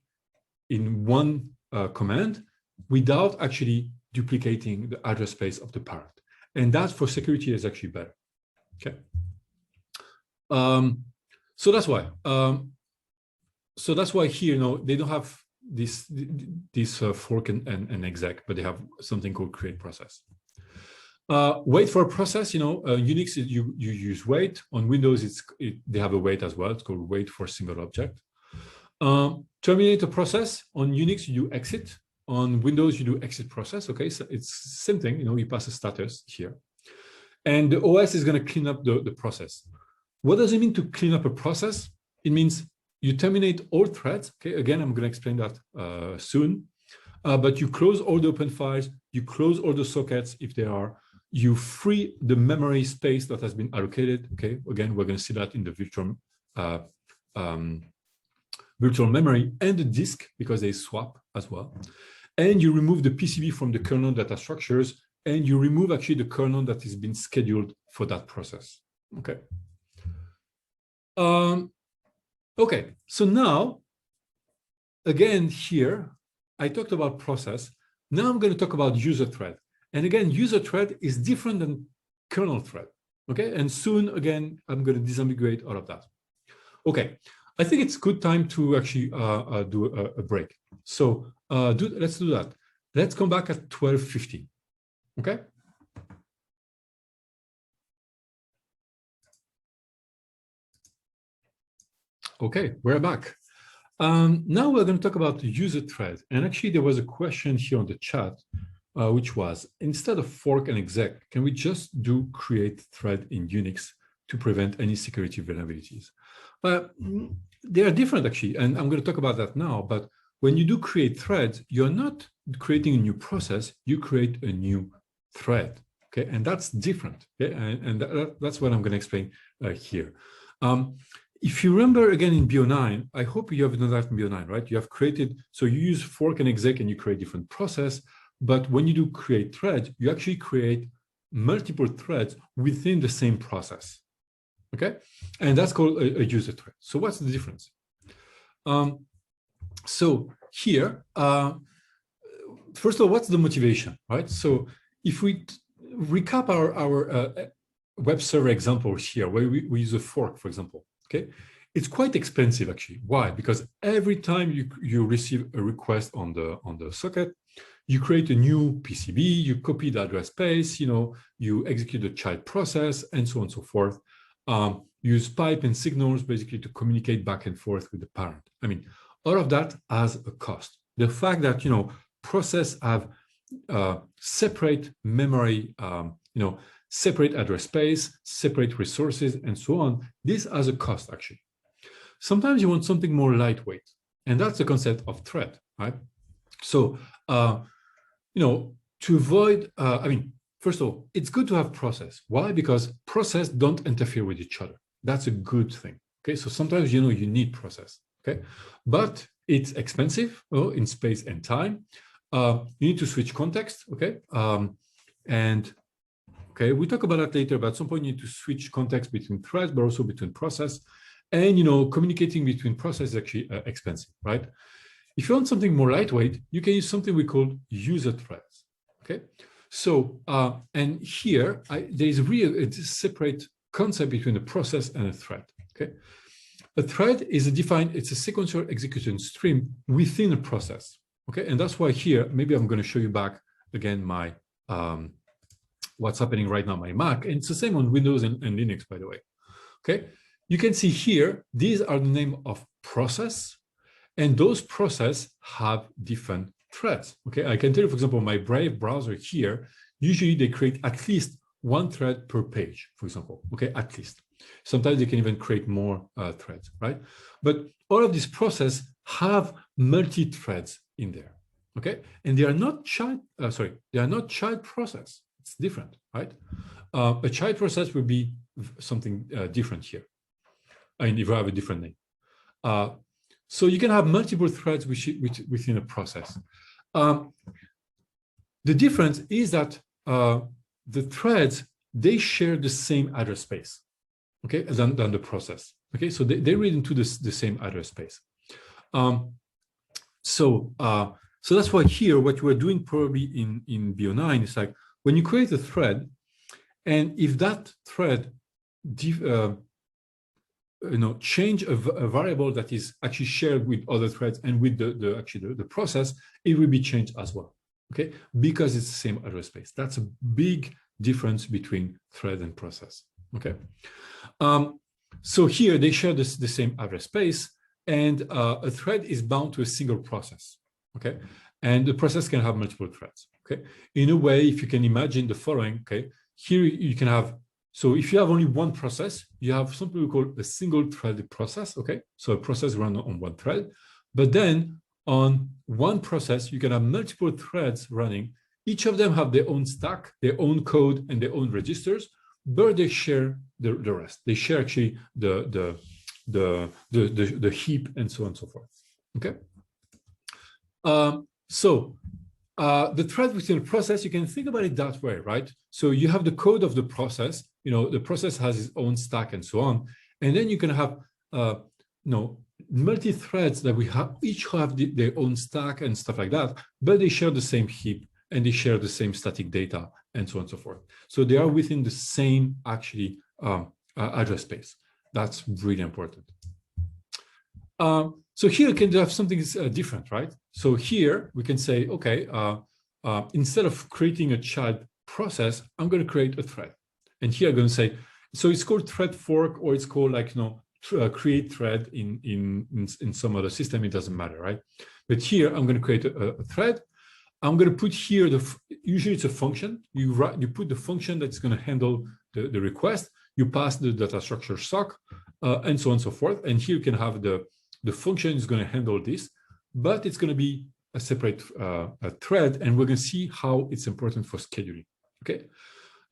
in one command without actually duplicating the address space of the parent. And that for security is actually better, okay? So that's why. So that's why here, they don't have this fork and exec, but they have something called create process. Wait for a process, Unix, you use wait. On Windows, they have a wait as well. It's called wait for single object. Terminate a process. On Unix, you do exit. On Windows, you do exit process. Okay, so it's same thing. You pass a status here. And the OS is going to clean up the process. What does it mean to clean up a process? It means you terminate all threads. Okay, again, I'm going to explain that soon. But you close all the open files. You close all the sockets if there are. You free the memory space that has been allocated. Okay, again, we're going to see that in the virtual memory and the disk because they swap as well. And you remove the PCB from the kernel data structures, and you remove actually the kernel that has been scheduled for that process. Okay. Okay, so now, again, here, I talked about process. Now I'm going to talk about user thread. And again, user thread is different than kernel thread. Okay, and soon, again, I'm going to disambiguate all of that. Okay, I think it's good time to actually do a break. So let's do that. Let's come back at 12:50. Okay. Okay, we're back. Now we're going to talk about the user thread. And actually, there was a question here on the chat, which was, instead of fork and exec, can we just do create thread in Unix to prevent any security vulnerabilities? They are different, actually, and I'm going to talk about that now. But when you do create threads, you're not creating a new process, you create a new thread, okay? And that's different, okay? And that's what I'm going to explain here. If you remember, again, in BO9, I hope you have done that in BO9, right? You have created, so you use fork and exec and you create different process, but when you do create threads, you actually create multiple threads within the same process, okay? And that's called a user thread. So what's the difference? So here, first of all, what's the motivation, right? So if we recap our web server example here, where we use a fork, for example, okay, it's quite expensive actually. Why? Because every time you receive a request on the socket, you create a new PCB, you copy the address space, you execute the child process, and so on and so forth. Use pipe and signals basically to communicate back and forth with the parent. I mean, all of that has a cost. The fact that process have separate memory, separate address space, separate resources, and so on. This has a cost, actually. Sometimes you want something more lightweight, and that's the concept of thread, right? So, to avoid, first of all, it's good to have process. Why? Because process don't interfere with each other. That's a good thing, okay? So sometimes, you need process, okay? But it's expensive in space and time. You need to switch context, okay? Okay, we talk about that later, but at some point you need to switch context between threads, but also between process. And, communicating between process is actually expensive, right? If you want something more lightweight, you can use something we call user threads, okay? So, and here, there is really a separate concept between a process and a thread, okay? A thread is it's a sequential execution stream within a process, okay? And that's why here, maybe I'm going to show you back again my, what's happening right now, my Mac, and it's the same on Windows and Linux, by the way, okay? You can see here, these are the name of process, and those process have different threads, okay? I can tell you, for example, my Brave browser here, usually they create at least one thread per page, for example, okay, at least. Sometimes they can even create more threads, right? But all of these process have multi-threads in there, okay? And they are not child, they are not child process. It's different, right? A child process will be something different here. I mean, if you have a different name. So you can have multiple threads within a process. The difference is that the threads, they share the same address space, okay, than the process. Okay, so they read into the same address space. So that's why here, what we're doing probably in BO9 is like when you create a thread, and if that thread change a variable that is actually shared with other threads and with the process, it will be changed as well. Okay, because it's the same address space. That's a big difference between thread and process. Okay, so here they share the same address space, and a thread is bound to a single process. Okay, and the process can have multiple threads. Okay, in a way, if you can imagine the following. Okay, here you can have. So if you have only one process, you have something we call a single threaded process. Okay, so a process runs on one thread, but then on one process, you can have multiple threads running. Each of them have their own stack, their own code, and their own registers, but they share the rest. They share actually the heap and so on and so forth. Okay. The thread within a process, you can think about it that way, right? So you have the code of the process. The process has its own stack and so on, and then you can have multi-threads that each have their own stack and stuff like that, but they share the same heap and they share the same static data and so on and so forth. So they are within the same actually address space. That's really important. So here you can have something different, right? So here we can say, okay, instead of creating a child process, I'm going to create a thread. And here I'm going to say, so it's called thread fork, or it's called like, create thread in some other system. It doesn't matter, right? But here I'm going to create a thread. I'm going to put here usually it's a function. You put the function that's going to handle the request. You pass the data structure sock, and so on and so forth. And here you can have the function is going to handle this, but it's going to be a separate thread, and we're going to see how it's important for scheduling. Okay.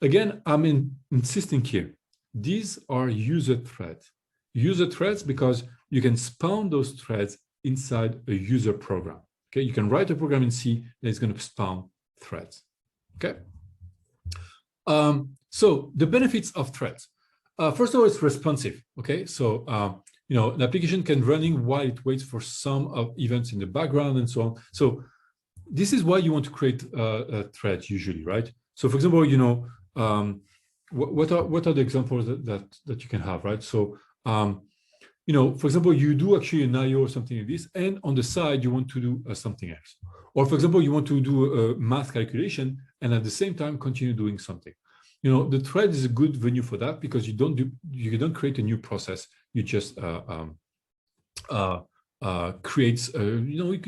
Again, I'm insisting here. These are user threads. User threads because you can spawn those threads inside a user program. Okay, you can write a program in C that is going to spawn threads. Okay. So the benefits of threads. First of all, it's responsive. Okay, so the application can running while it waits for some events in the background and so on. So this is why you want to create a thread usually, right? So for example, what are the examples that you can have, right? So for example, you do actually an IO or something like this, and on the side you want to do something else. Or for example, you want to do a math calculation and at the same time continue doing something. The thread is a good venue for that because you don't create a new process. You just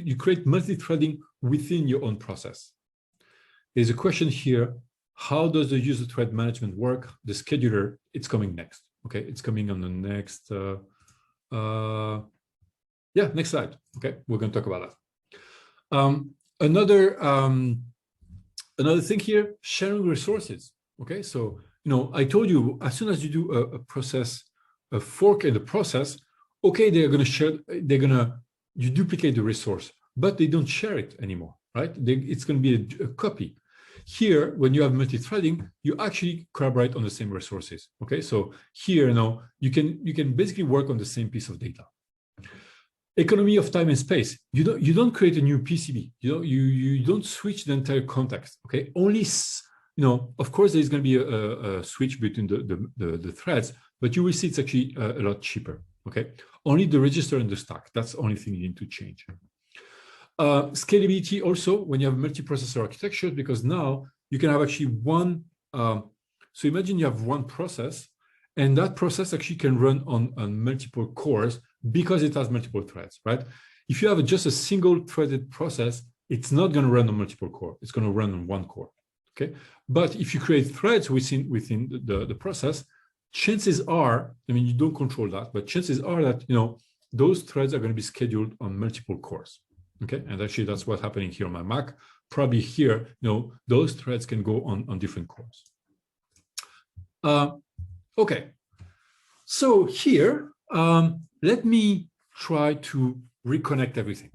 you create multi-threading within your own process. There's a question here. How does the user thread management work? The scheduler, it's coming next. Okay, it's coming on the next, next slide. Okay, we're going to talk about that. Another thing here, sharing resources. Okay, so I told you as soon as you do a fork in the process, okay, they're going to share. You duplicate the resource, but they don't share it anymore, right? It's going to be a copy. Here, when you have multi-threading, you actually collaborate on the same resources. Okay, so here now you can basically work on the same piece of data. Economy of time and space. You don't create a new PCB. You don't switch the entire context. Okay, only of course there's going to be a switch between the threads, but you will see it's actually a lot cheaper. Okay, only the register and the stack. That's the only thing you need to change. Scalability also when you have multiprocessor architecture, because now you can have actually one. So imagine you have one process, and that process actually can run on multiple cores because it has multiple threads, right? If you have just a single threaded process, it's not going to run on multiple core. It's going to run on one core. Okay, but if you create threads within the process, chances are, you don't control that, but chances are that those threads are going to be scheduled on multiple cores. Okay, and actually that's what's happening here on my Mac. Probably here, those threads can go on different cores. Okay, so here, let me try to reconnect everything.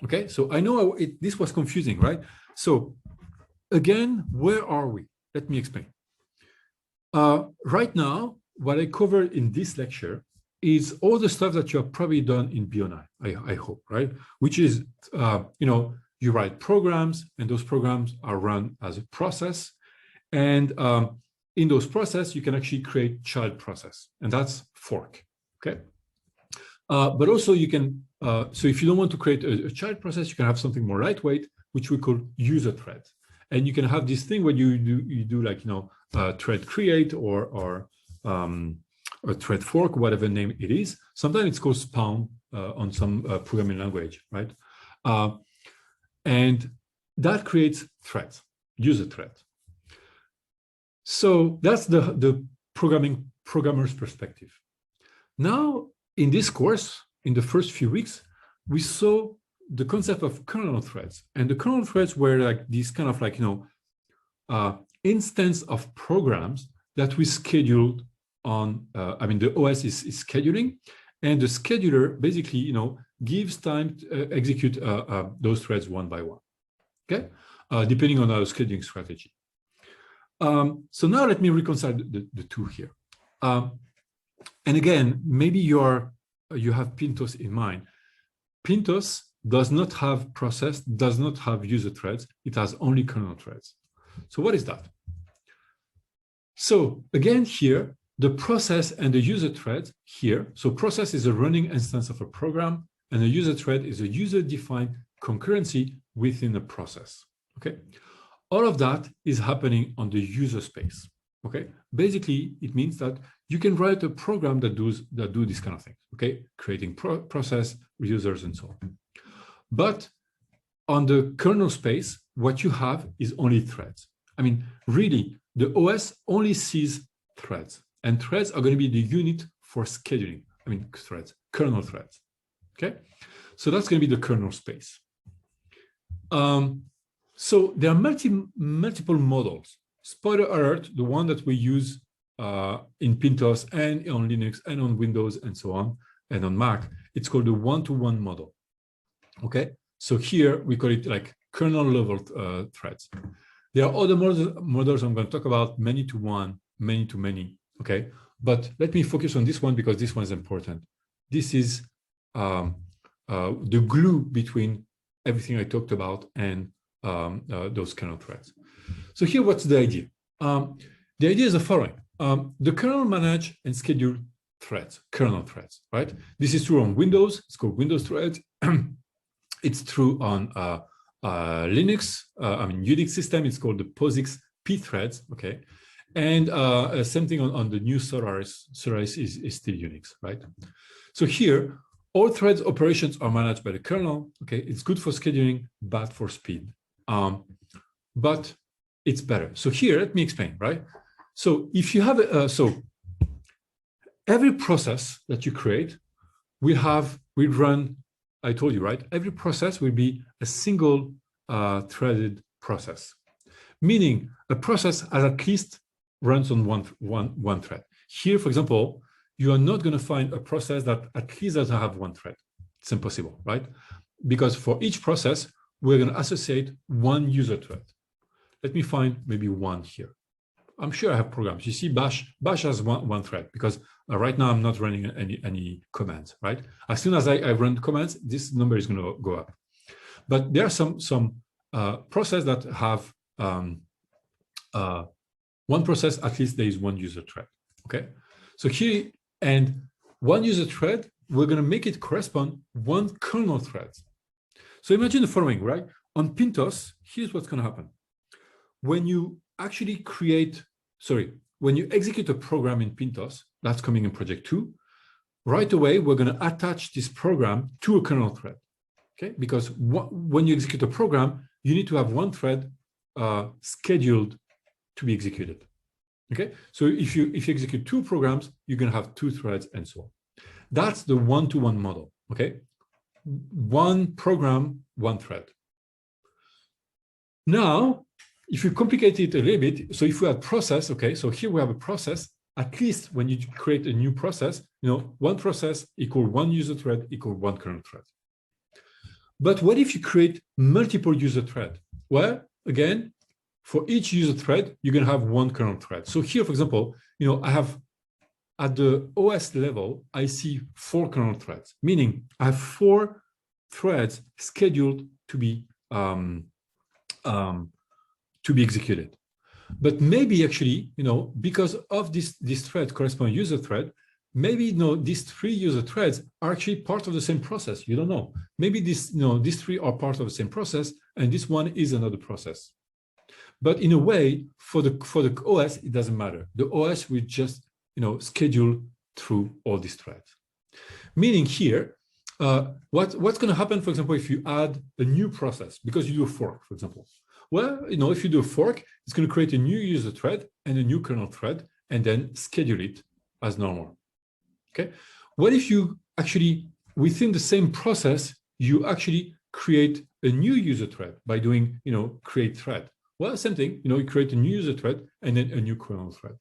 Okay, so I know this was confusing, right? So again, where are we? Let me explain. Right now, what I covered in this lecture is all the stuff that you have probably done in BONI, I hope, right? Which is, you write programs, and those programs are run as a process. And in those processes, you can actually create child process, and that's fork, okay? But also you can, so if you don't want to create a child process, you can have something more lightweight, which we call user thread. And you can have this thing where you do like, thread create or a thread fork, whatever name it is. Sometimes it's called spawn on some programming language, right? And that creates threads, user thread. So that's the programmer's perspective. Now, in this course, in the first few weeks, we saw the concept of kernel threads. And the kernel threads were like these kind of like, instance of programs that we scheduled on, the OS is scheduling, and the scheduler basically, gives time to execute those threads one by one, okay? Depending on our scheduling strategy. So now let me reconcile the two here. And again, maybe you have Pintos in mind. Pintos does not have process, does not have user threads. It has only kernel threads. So what is that? So again, here, the process and the user thread here. So process is a running instance of a program, and a user thread is a user-defined concurrency within a process, okay? All of that is happening on the user space, okay? Basically, it means that you can write a program that do this kind of things, okay? Creating process, users, and so on. But on the kernel space, what you have is only threads. Really, the OS only sees threads, and threads are going to be the unit for scheduling. Threads, kernel threads, okay? So that's going to be the kernel space. So there are multiple models. Spoiler alert, the one that we use in Pintos and on Linux and on Windows and so on, and on Mac, it's called the one-to-one model, okay? So here we call it like kernel level threads. There are other models I'm going to talk about, many-to-one, many-to-many, okay? But let me focus on this one because this one is important. This is the glue between everything I talked about and those kernel threads. So here, what's the idea? The idea is the following. The kernel manage and schedule threads, kernel threads, right? This is true on Windows. It's called Windows threads. It's true on Linux, Unix system. It's called the POSIX P threads, okay? And same thing on the new Solaris. Solaris is still Unix, right? So here, all threads operations are managed by the kernel, okay? It's good for scheduling, bad for speed. But it's better. So here, let me explain, right? So if you have, every process that you create, we run, I told you, right? Every process will be a single threaded process, meaning a process at least runs on one thread. Here, for example, you are not going to find a process that at least doesn't have one thread. It's impossible, right? Because for each process, we're going to associate one user thread. Let me find maybe one here. I'm sure I have programs. You see, Bash has one thread because right now I'm not running any commands, right? As soon as I run commands, this number is going to go up. But there are some processes that have one process, at least there is one user thread, okay? So here, and one user thread, we're going to make it correspond one kernel thread. So imagine the following, right? On Pintos, here's what's going to happen. When you actually when you execute a program in Pintos, that's coming in project 2, right away, we're going to attach this program to a kernel thread, okay? Because when you execute a program, you need to have one thread scheduled to be executed, okay? So if you execute 2 programs, you're going to have 2 threads and so on. That's the one-to-one model, okay? One program, one thread. Now, if you complicate it a little bit, so if we have process, okay, so here we have a process, at least when you create a new process, one process equal one user thread equal one kernel thread. But what if you create multiple user thread? Well, again, for each user thread, you're going to have one kernel thread. So here, for example, I have at the OS level, I see 4 kernel threads, meaning I have 4 threads scheduled to be executed. But maybe actually, because of this thread corresponding user thread, maybe these 3 user threads are actually part of the same process. You don't know. Maybe these 3 are part of the same process, and this one is another process. But in a way, for the OS, it doesn't matter. The OS will just schedule through all these threads. Meaning here, what's going to happen, for example, if you add a new process because you do a fork, for example? Well, if you do a fork, it's going to create a new user thread and a new kernel thread, and then schedule it as normal. Okay. What if you actually, within the same process, you actually create a new user thread by doing, create thread? Well, same thing, you create a new user thread and then a new kernel thread.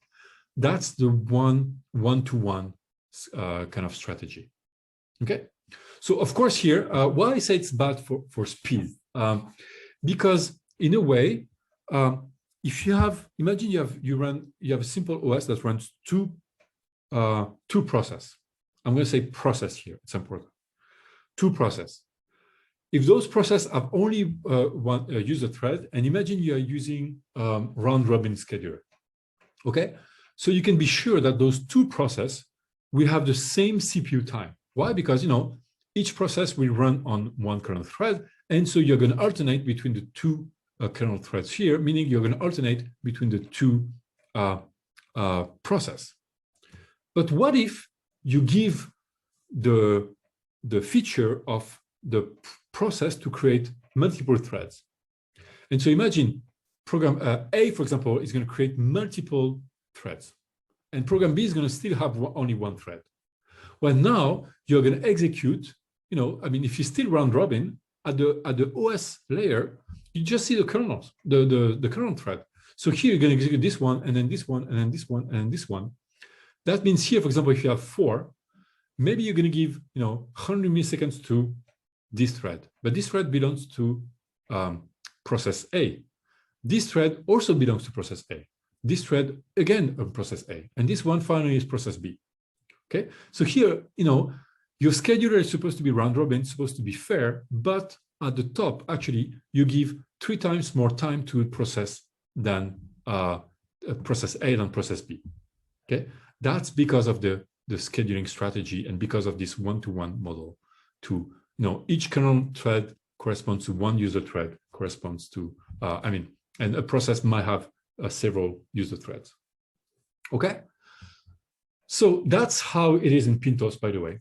That's the one-to-one kind of strategy. Okay. So of course here, why I say it's bad for speed, because in a way, if you have, imagine you have a simple OS that runs two process. I'm going to say process here. It's important. 2 process. If those processes have only one user thread, and imagine you are using round robin scheduler. Okay, so you can be sure that those 2 processes will have the same CPU time. Why? Because each process will run on one kernel thread, and so you're going to alternate between the 2 kernel threads here, meaning you're going to alternate between the 2 processes. But what if you give the feature of the process to create multiple threads? And so imagine program A, for example, is going to create multiple threads, and program B is going to still have only 1 thread. Well, now you're going to execute, if you still round robin at the OS layer, you just see the kernels, the kernel thread. So here you're going to execute this one, and then this one, and then this one, and then this one. That means here, for example, if you have 4, maybe you're going to give 100 milliseconds to this thread, but this thread belongs to process A. This thread also belongs to process A. This thread again on process A, and this one finally is process B. Okay, so here your scheduler is supposed to be round robin, supposed to be fair, but at the top actually you give 3 times more time to a process than process A than process B. Okay, that's because of the scheduling strategy and because of this one-to-one model. To each kernel thread corresponds to 1 user thread, corresponds to and a process might have several user threads. Okay, so that's how it is in Pintos, by the way.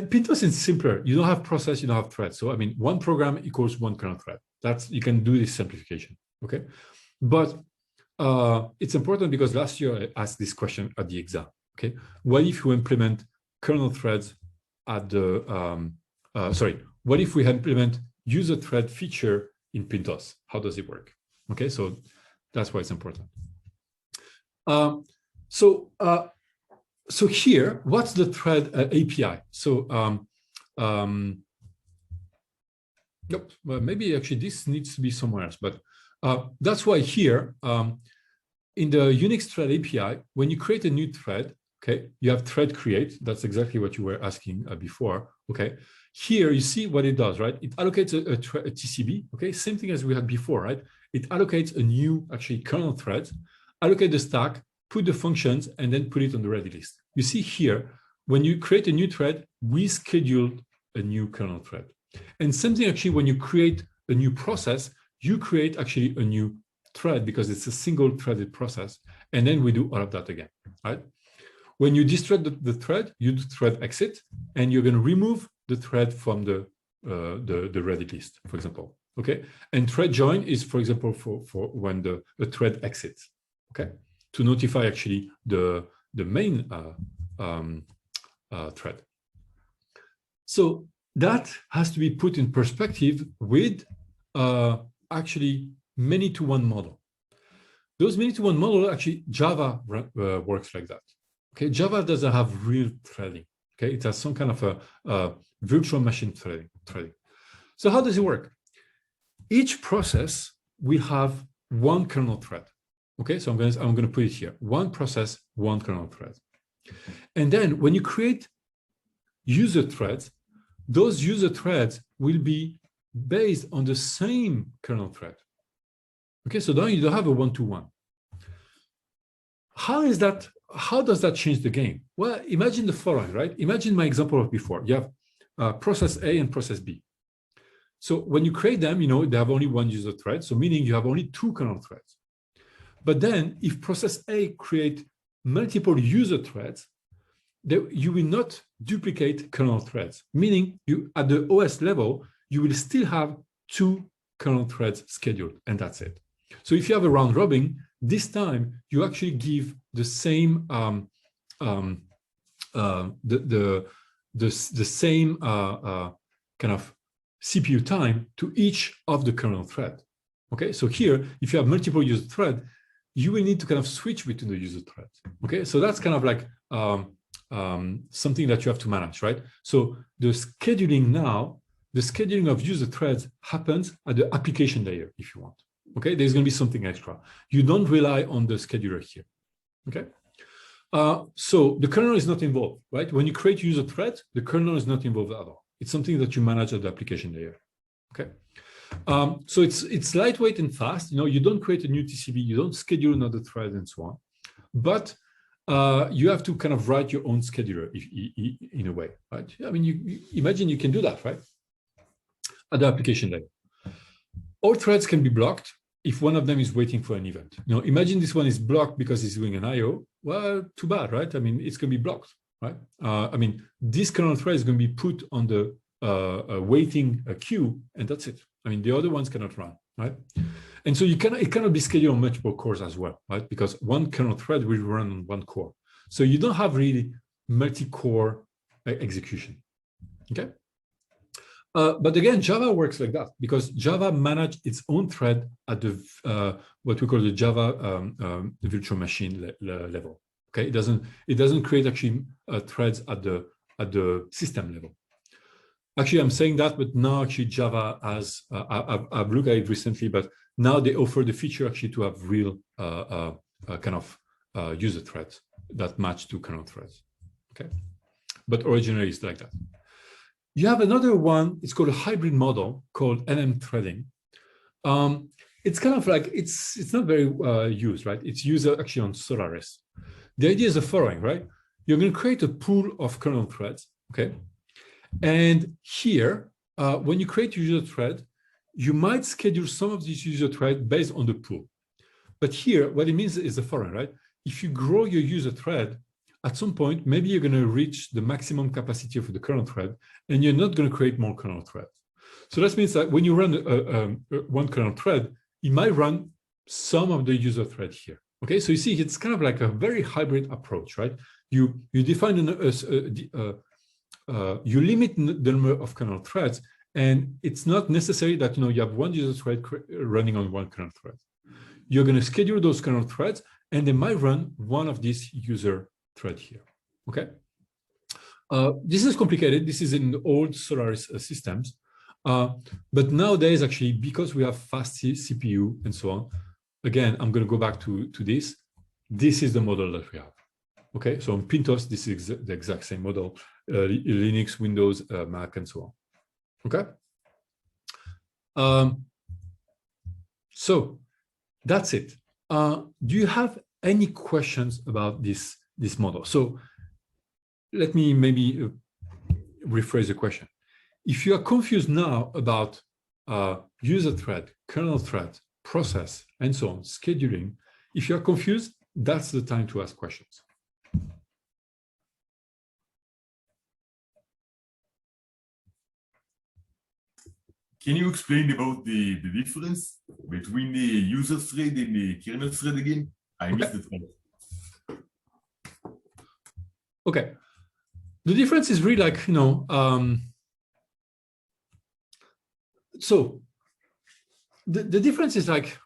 Pintos is simpler. You don't have process, you don't have thread. So 1 program equals 1 kernel thread. You can do this simplification. Okay, but it's important because last year I asked this question at the exam. Okay, what if you implement kernel threads at the what if we implement user thread feature in Pintos? How does it work? Okay, so that's why it's important. So here, what's the thread API? So well, maybe actually this needs to be somewhere else, but that's why here in the Unix thread API, when you create a new thread, okay, you have thread create. That's exactly what you were asking before. Okay, here you see what it does, right? It allocates a TCB. Okay, same thing as we had before, right? It allocates a new actually kernel thread, allocate the stack, put the functions, and then put it on the ready list. You see here, when you create a new thread, we scheduled a new kernel thread. And same thing actually when you create a new process, you create actually a new thread because it's a single threaded process. And then we do all of that again, right? When you destroy the thread, you do thread exit, and you're going to remove the thread from the ready list, for example. Okay, and thread join is, for example, for when the thread exits. Okay, to notify actually the main thread. So that has to be put in perspective with actually many-to-one model. Those many-to-one model actually Java works like that. Okay, Java doesn't have real threading. Okay, it has some kind of a virtual machine threading. So how does it work? Each process will have 1 kernel thread. Okay, so I'm going to put it here: 1 process, 1 kernel thread. And then when you create user threads, those user threads will be based on the same kernel thread. Okay, so now you don't have a one-to-one. How does that change the game? Well, imagine the following, right? Imagine my example of before. You have process A and process B. So when you create them, they have only one user thread, so meaning you have only two kernel threads. But then if process A create multiple user threads, you will not duplicate kernel threads, meaning you at the OS level, you will still have two kernel threads scheduled, and that's it. So if you have a round robin, this time you actually give the same the same kind of CPU time to each of the kernel thread. Okay, so here, if you have multiple user thread, you will need to kind of switch between the user threads. Okay, so that's kind of like something that you have to manage, right? So the scheduling of user threads happens at the application layer, if you want. Okay, there's going to be something extra. You don't rely on the scheduler here. Okay, so the kernel is not involved, right? When you create user threads, the kernel is not involved at all. It's something that you manage at the application layer. Okay, so it's lightweight and fast. You don't create a new TCP, you don't schedule another thread, and so on. But you have to kind of write your own scheduler in a way, right? I mean, you imagine you can do that, right? At the application layer. All threads can be blocked if one of them is waiting for an event. Imagine this one is blocked because it's doing an IO. Well, too bad, right? I mean, it's going to be blocked, right? I mean, this kernel thread is going to be put on the waiting queue, and that's it. I mean, the other ones cannot run, right? And so it cannot be scheduled on multiple cores as well, right? Because one kernel thread will run on one core. So you don't have really multi-core execution, okay? But again, Java works like that because Java manages its own thread at the what we call the Java virtual machine level. Okay, it doesn't create actually threads at the system level. Actually, I'm saying that, but now actually Java has I've looked at it recently, but now they offer the feature actually to have real kind of user threads that match to kernel threads. Okay, but originally it's like that. You have another one, it's called a hybrid model called NM threading. It's kind of like, it's not very used, right? It's used actually on Solaris. The idea is the following, right? You're going to create a pool of kernel threads, okay? And here, when you create a user thread, you might schedule some of these user threads based on the pool. But here, what it means is the following, right? If you grow your user thread, at some point, maybe you're going to reach the maximum capacity of the kernel thread, and you're not going to create more kernel threads. So that means that when you run one kernel thread, it might run some of the user thread here. Okay, so you see, it's kind of like a very hybrid approach, right? You define you limit the number of kernel threads, and it's not necessary that you have one user thread running on one kernel thread. You're going to schedule those kernel threads, and they might run one of these user thread here. Okay, this is complicated. This is in the old Solaris systems, but nowadays actually, because we have fast CPU and so on, again, I'm going to go back to this. This is the model that we have. Okay, so on Pintos, this is the exact same model, Linux, Windows, Mac, and so on. Okay, so that's it. Do you have any questions about this model? So let me maybe rephrase the question. If you are confused now about user thread, kernel thread, process, and so on, scheduling, if you are confused, that's the time to ask questions. Can you explain about the difference between the user thread and the kernel thread again? I missed it. Okay, the difference is really like, so the difference is like,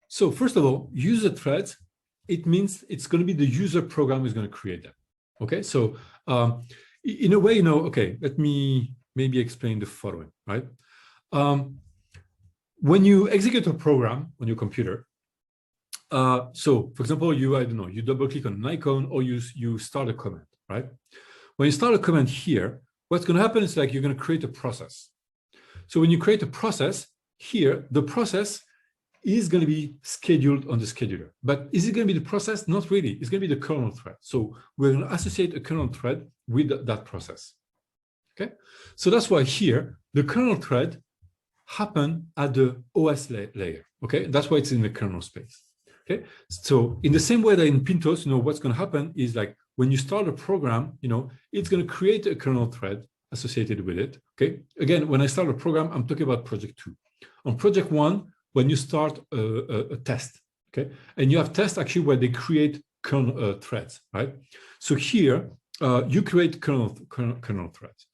so first of all, user threads, it means it's going to be the user program who's going to create them. Okay, so in a way, okay, let me maybe explain the following, right? When you execute a program on your computer, So for example, I don't know, you double click on an icon or you start a comment, right? When you start a comment here, what's going to happen is like you're going to create a process. So when you create a process here, the process is going to be scheduled on the scheduler. But is it going to be the process? Not really. It's going to be the kernel thread. So we're going to associate a kernel thread with that process. Okay. So that's why here the kernel thread happen at the OS layer. Okay. That's why it's in the kernel space. Okay. So in the same way that in Pintos, what's going to happen is like when you start a program, it's going to create a kernel thread associated with it. Okay. Again, when I start a program, I'm talking about project 2. On project 1, when you start a test, okay, and you have tests actually where they create kernel threads, right? So here you create kernel threads.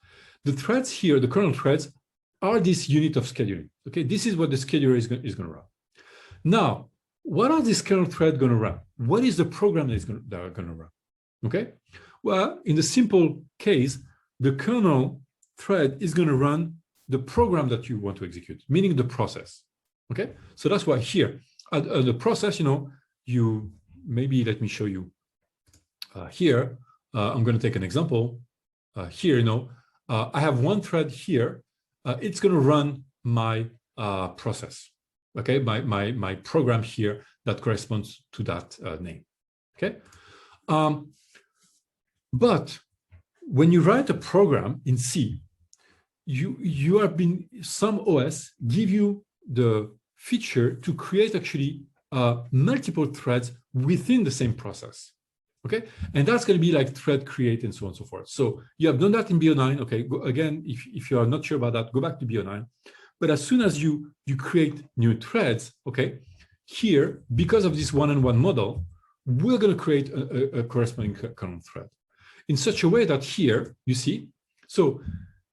The threads here, the kernel threads, are this unit of scheduling. Okay, this is what the scheduler is going to run. Now, what are these kernel threads going to run? What is the program that are going to run? Okay, well, in the simple case, the kernel thread is going to run the program that you want to execute, meaning the process. Okay, so that's why here the process, you maybe let me show you here. I'm going to take an example here. I have one thread here. It's going to run my process. Okay, my program here that corresponds to that name. Okay, but when you write a program in C, you have been, some OS give you the feature to create actually multiple threads within the same process. Okay, and that's going to be like thread create and so on and so forth. So you have done that in BO9. Okay, again, if you are not sure about that, go back to BO9. But as soon as you create new threads, okay, here, because of this one-on-one model, we're going to create a corresponding kernel thread in such a way that here, you see, so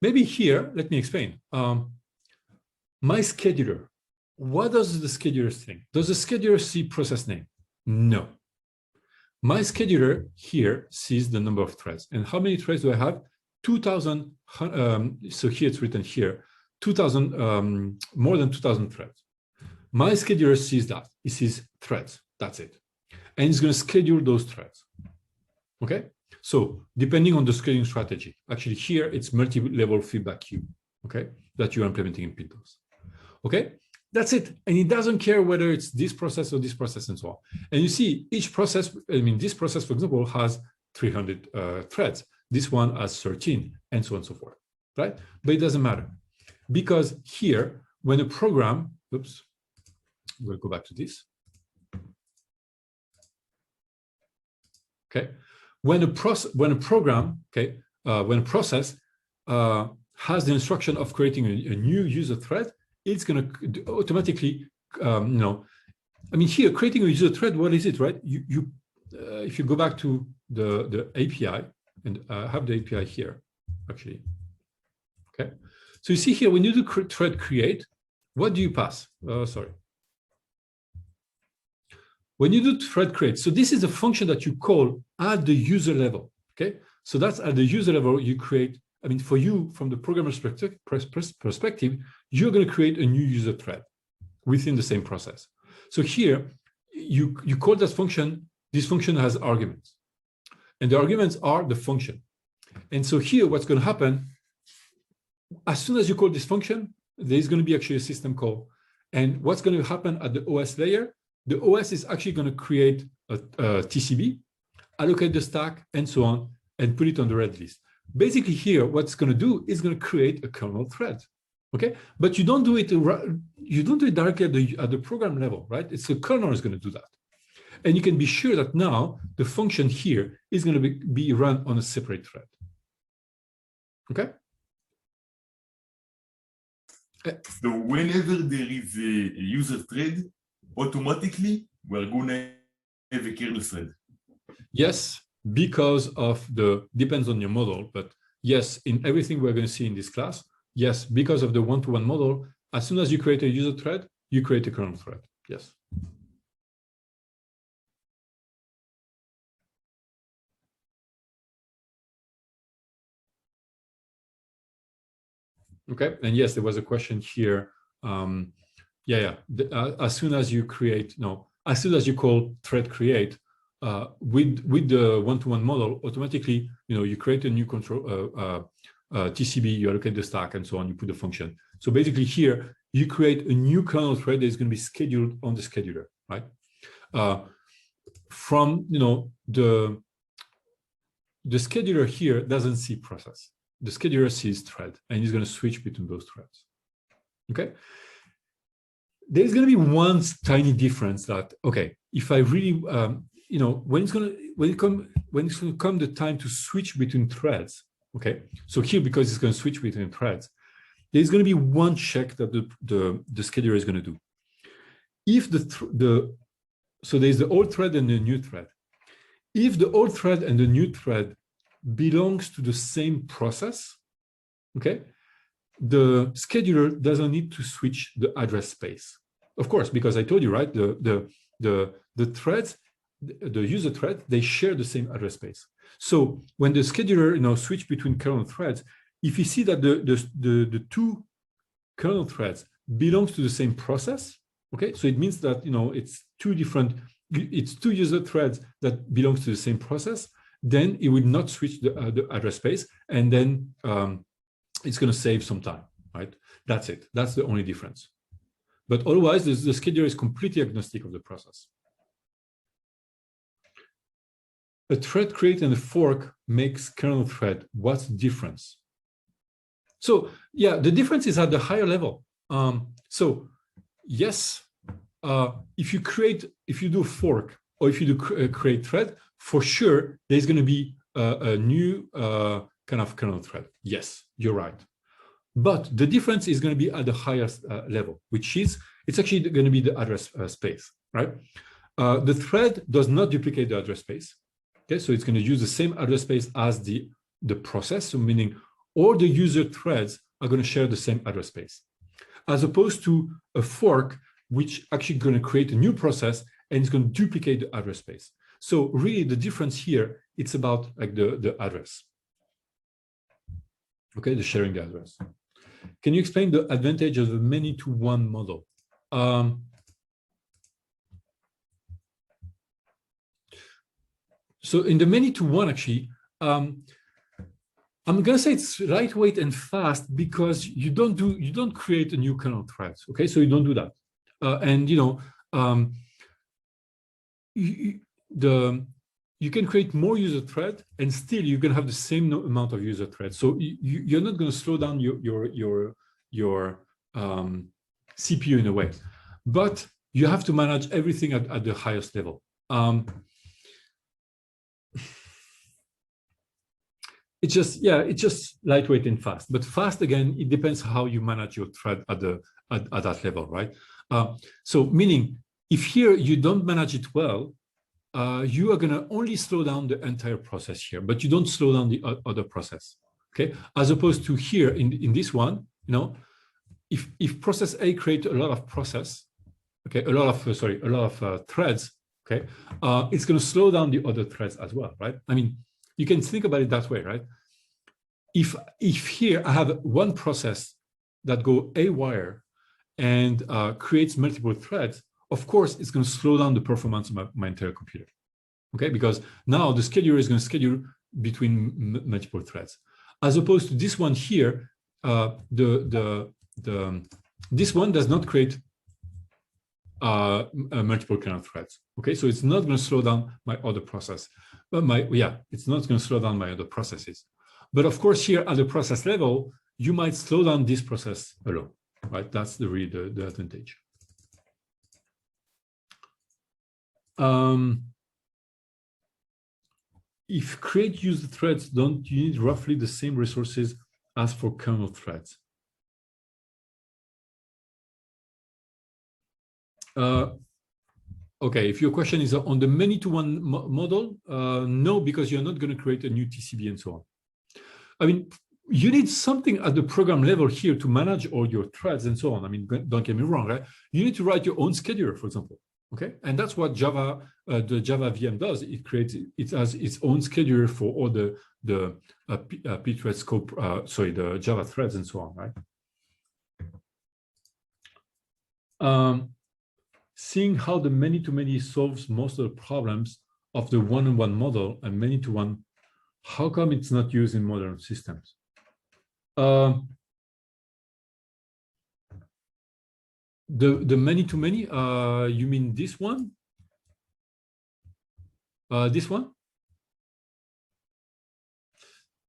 maybe here, let me explain. My scheduler, what does the scheduler think? Does the scheduler see process name? No. My scheduler here sees the number of threads. And how many threads do I have? 2,000. So here it's written here, 2,000, more than 2,000 threads. My scheduler sees that. He sees threads. That's it. And he's going to schedule those threads. Okay? So depending on the scheduling strategy, actually here it's multi-level feedback queue, okay, that you're implementing in Pintos. Okay, that's it. And it doesn't care whether it's this process or this process and so on. And you see each process, this process, for example, has 300 threads. This one has 13 and so on and so forth, right? But it doesn't matter because here, when a program, oops, we'll go back to this. Okay. When a process has the instruction of creating a new user thread, it's going to automatically, here creating a user thread. What is it, right? If you go back to the API, and I have the API here, actually. Okay, so you see here when you do thread create, what do you pass? Sorry. When you do thread create, so this is a function that you call at the user level, okay? So that's at the user level you create, for you, from the programmer's perspective, you're going to create a new user thread within the same process. So here, you call that function, this function has arguments. And the arguments are the function. And so here, what's going to happen, as soon as you call this function, there's going to be actually a system call. And what's going to happen at the OS layer, the OS is actually going to create a TCB, allocate the stack, and so on, and put it on the red list. Basically here, what's going to do is going to create a kernel thread, okay? But you don't do it directly at the program level, right? It's the kernel is going to do that. And you can be sure that now the function here is going to be run on a separate thread, okay? So whenever there is a user thread, automatically we're going to have a kernel thread. Yes, because of depends on your model, but yes, in everything we're going to see in this class, yes, because of the one-to-one model, as soon as you create a user thread, you create a kernel thread, yes. Okay, and yes, there was a question here. As soon as you create, as soon as you call thread create with the one-to-one model, automatically, you create a new control TCB, you allocate the stack, and so on. You put the function. So basically, here you create a new kernel thread that is going to be scheduled on the scheduler, right? From the scheduler here doesn't see process. The scheduler sees thread, and he's going to switch between those threads. Okay. There's going to be one tiny difference that, okay, if I really, when it's going to come the time to switch between threads, okay. So here, because it's going to switch between threads, there's going to be one check that the scheduler is going to do. If so there's the old thread and the new thread. If the old thread and the new thread belongs to the same process, okay, the scheduler doesn't need to switch the address space. Of course, because I told you, right, the threads, the user thread, they share the same address space. So when the scheduler switch between kernel threads, if you see that the two kernel threads belongs to the same process, okay, so it means that it's two user threads that belongs to the same process, then it will not switch the address space, and then it's going to save some time, right? That's it. That's the only difference. But otherwise, the scheduler is completely agnostic of the process. A thread create and a fork makes kernel thread. What's the difference? So yeah, the difference is at the higher level. So yes, if you do fork or if you do create thread, for sure there's going to be a new kind of kernel thread. Yes, you're right. But the difference is going to be at the highest level, which is it's actually going to be the address space, right? The thread does not duplicate the address space. Okay, so it's going to use the same address space as the process, so meaning all the user threads are going to share the same address space, as opposed to a fork, which actually going to create a new process and it's going to duplicate the address space. So really the difference here, it's about like the address. Okay, the sharing the address. Can you explain the advantage of the many-to-one model? So in the many-to-one, actually, I'm going to say it's lightweight and fast because you don't create a new kernel thread. Okay, so you don't do that, and you can create more user thread, and still you can have the same amount of user threads. So you're not going to slow down your CPU in a way, but you have to manage everything at the highest level. It's just lightweight and fast. But fast, again, it depends how you manage your thread at that level, right? So meaning, if here you don't manage it well, you are going to only slow down the entire process here, but you don't slow down the other process. Okay, as opposed to here in this one, if process A creates a lot of process, okay, a lot of threads, okay, it's going to slow down the other threads as well, right? I mean, you can think about it that way, right? If here I have one process that go haywire and creates multiple threads, of course, it's going to slow down the performance of my entire computer, okay? Because now the scheduler is going to schedule between multiple threads, as opposed to this one here. This one does not create multiple kernel threads, okay? So it's not going to slow down my other process, but it's not going to slow down my other processes. But of course, here at the process level, you might slow down this process alone, right? That's really the advantage. If create user threads, don't you need roughly the same resources as for kernel threads? Okay, if your question is on the many-to-one model, no, because you're not going to create a new TCB and so on. I mean, you need something at the program level here to manage all your threads and so on. I mean, don't get me wrong, right? You need to write your own scheduler, for example. Okay, and that's what Java, the Java VM does. It has its own scheduler for all the pthread scope, the Java threads and so on, right? seeing how the many-to-many solves most of the problems of the one-on-one model and many-to-one, how come it's not used in modern systems? The many-to-many, you mean this one? This one?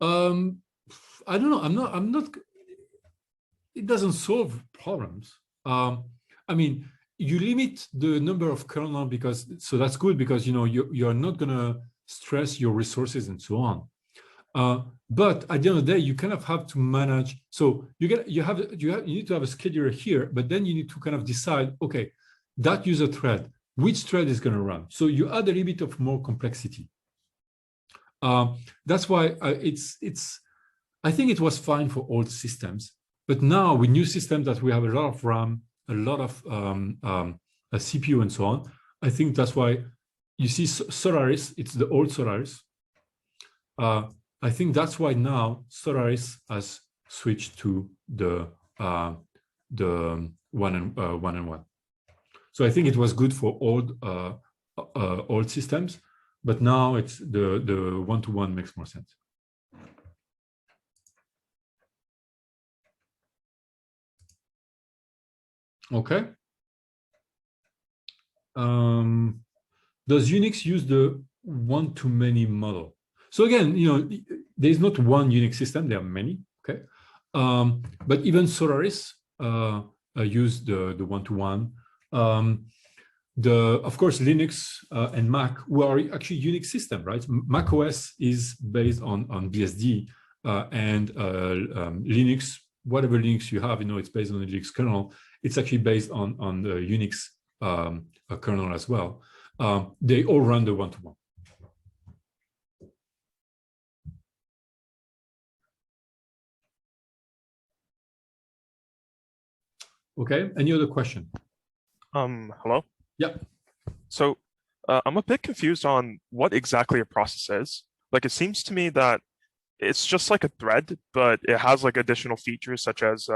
I don't know. I'm not. It doesn't solve problems. I mean, you limit the number of kernel because that's good because you're not gonna stress your resources and so on. But at the end of the day, you kind of have to manage. So you need to have a scheduler here, but then you need to kind of decide, okay, that user thread, which thread is going to run. So you add a little bit of more complexity. That's why I think it was fine for old systems, but now with new systems that we have a lot of RAM, a lot of a CPU and so on, I think that's why you see Solaris, it's the old Solaris. I think that's why now Solaris has switched to the one and one. So I think it was good for old systems, but now it's the one-to-one makes more sense. Okay. Does Unix use the one-to-many model? So again, there's not one Unix system, there are many, okay? But even Solaris use the one-to-one. Of course, Linux and Mac were actually Unix system, right? Mac OS is based on BSD and Linux, whatever Linux you have, it's based on the Linux kernel. It's actually based on the Unix kernel as well. They all run the one-to-one. Okay, any other question? Hello? Yeah. So I'm a bit confused on what exactly a process is. Like, it seems to me that it's just like a thread, but it has like additional features such as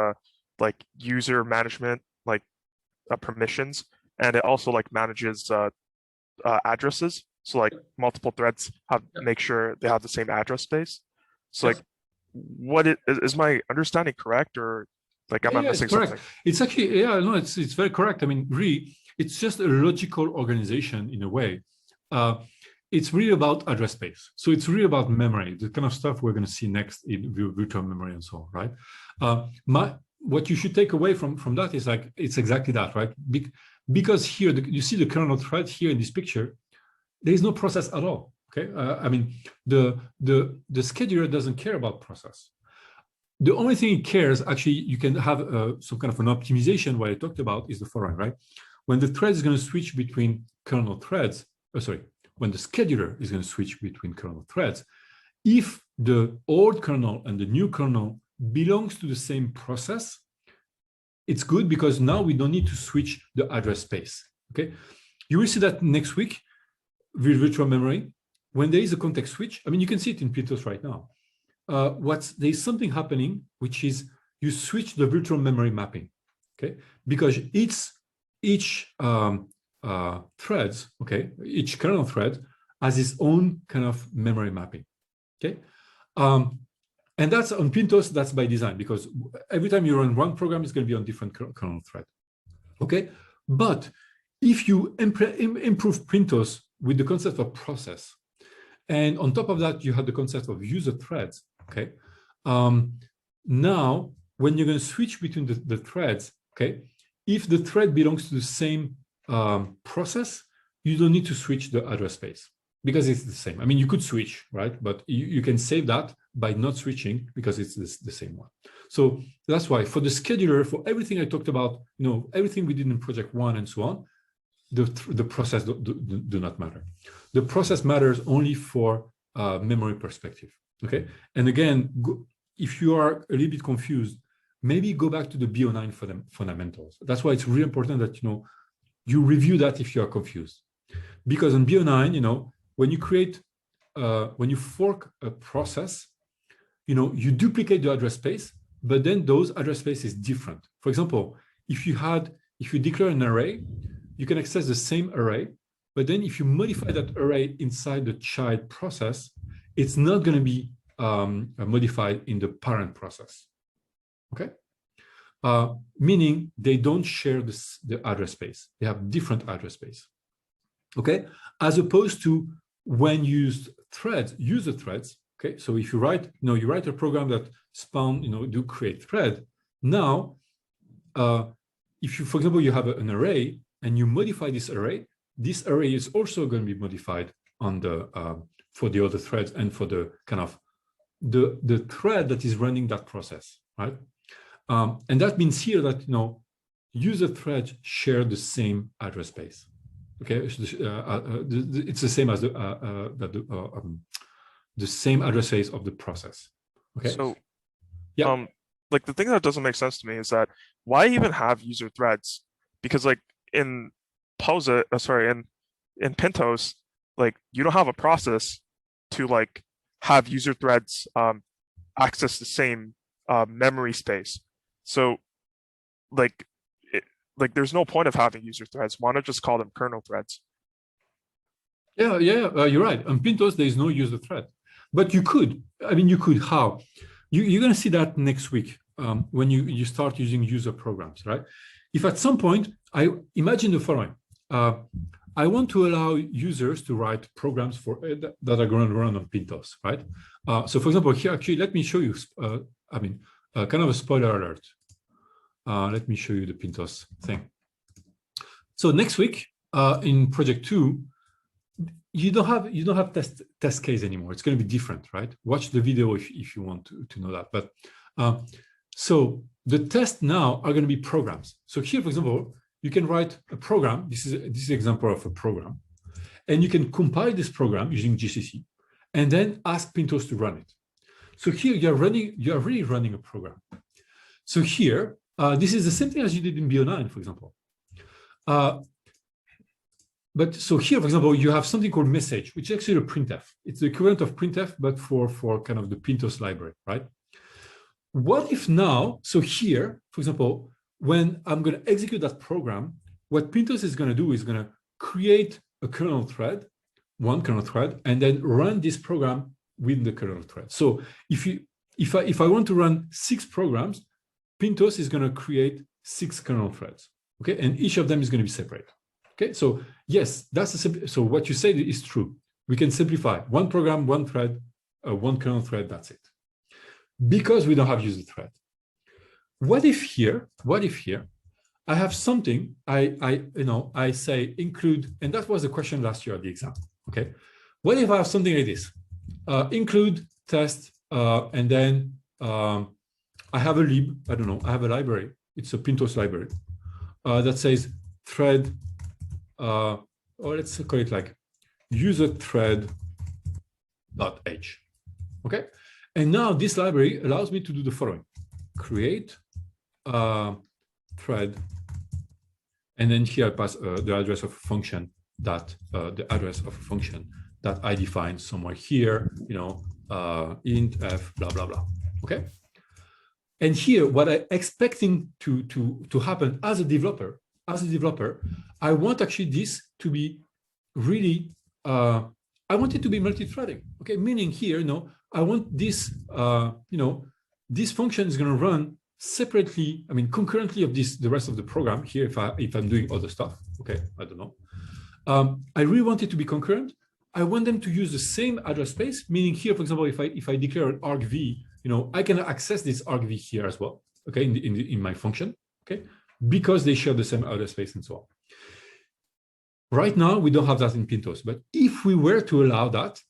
like user management, like permissions, and it also like manages addresses. So like multiple threads make sure they have the same address space. So like, is my understanding correct, or like am I missing something? It's actually, no, it's very correct. I mean, really, it's just a logical organization in a way. It's really about address space. So it's really about memory, the kind of stuff we're going to see next in virtual memory and so on, right? What you should take away from that is like, it's exactly that, right? Because here, you see the kernel thread here in this picture, there is no process at all, okay? I mean, the scheduler doesn't care about process. The only thing it cares, actually, you can have some kind of an optimization. What I talked about is the following, right? When the thread is going to switch between kernel threads, when the scheduler is going to switch between kernel threads, if the old kernel and the new kernel belongs to the same process, it's good because now we don't need to switch the address space, okay? You will see that next week with virtual memory. When there is a context switch, I mean, you can see it in PTOS right now. There's something happening, which is you switch the virtual memory mapping, okay? Because each threads, okay, each kernel thread has its own kind of memory mapping, okay? And that's on PTOS, that's by design, because every time you run one program, it's going to be on different kernel thread, okay? But if you improve PTOS with the concept of process, and on top of that, you have the concept of user threads, okay? Now, when you're going to switch between the threads, okay, if the thread belongs to the same process, you don't need to switch the address space because it's the same. I mean, you could switch, right? But you can save that by not switching because it's the same one. So that's why for the scheduler, for everything I talked about, everything we did in project 1 and so on, the process do not matter. The process matters only for memory perspective, okay? And again, if you are a little bit confused, maybe go back to the BO9 for the fundamentals. That's why it's really important that you review that if you are confused. Because on BO9, when you fork a process, you duplicate the address space, but then those address space is different. For example, if you declare an array, you can access the same array, but then if you modify that array inside the child process, it's not going to be modified in the parent process. Okay, meaning they don't share the address space. They have different address space. Okay, as opposed to when used threads, user threads. Okay, so if you write, you write a program that spawn, do create thread. Now, if you, for example, you have an array and you modify this array is also going to be modified on the for the other threads and for the kind of the thread that is running that process, right? And that means here that user threads share the same address space. Okay, it's the same as the same address space of the process. Okay. So, yeah. Like the thing that doesn't make sense to me is that why even have user threads? Because like in in Pintos, like you don't have a process to like have user threads access the same memory space. So like there's no point of having user threads. Why not just call them kernel threads? Yeah, you're right. On Pintos, there is no user thread, but you could. I mean, you could. How? You're going to see that next week when you start using user programs, right? If at some point, I imagine the following. I want to allow users to write programs that are going to run on Pintos, right? So for example, here, actually, let me show you, kind of a spoiler alert. Let me show you the Pintos thing. So next week in project 2, you don't have test case anymore. It's going to be different, right? Watch the video if you want to know that. But so the tests now are going to be programs. So here, for example, you can write a program. This is an example of a program, and you can compile this program using GCC, and then ask Pintos to run it. So here you are really running a program. So here, this is the same thing as you did in BO9, for example. But so here, for example, you have something called message, which is actually a printf. It's the equivalent of printf, but for kind of the Pintos library, right? What if now, so here, for example, when I'm going to execute that program, what Pintos is going to do is going to create a kernel thread, one kernel thread, and then run this program with the kernel thread. So if I want to run 6 programs, Pintos is going to create 6 kernel threads, okay? And each of them is going to be separate, okay? So yes, so what you said is true. We can simplify one program, one thread, one kernel thread, that's it. Because we don't have user thread. What if here I have something I say include, and that was a question last year at the exam, okay? What if I have something like this? Include test, and then I have a lib, I don't know, I have a library. It's a Pintos library that says thread, or let's call it like user thread.h, okay? And now this library allows me to do the following: create thread, and then here I pass the address of a function that I define somewhere here, int f blah blah blah, okay? And here, what I'm expecting to happen as a developer, I want actually this to be really, I want it to be multi-threading, okay? Meaning here, I want this, this function is going to run separately, concurrently of the rest of the program here if I'm doing other stuff, okay? I don't know. I really want it to be concurrent. I want them to use the same address space, meaning here, for example, if I declare an argv, I can access this argv here as well, okay, in my function, okay, because they share the same address space and so on. Right now, we don't have that in Pintos, but if we were to allow that,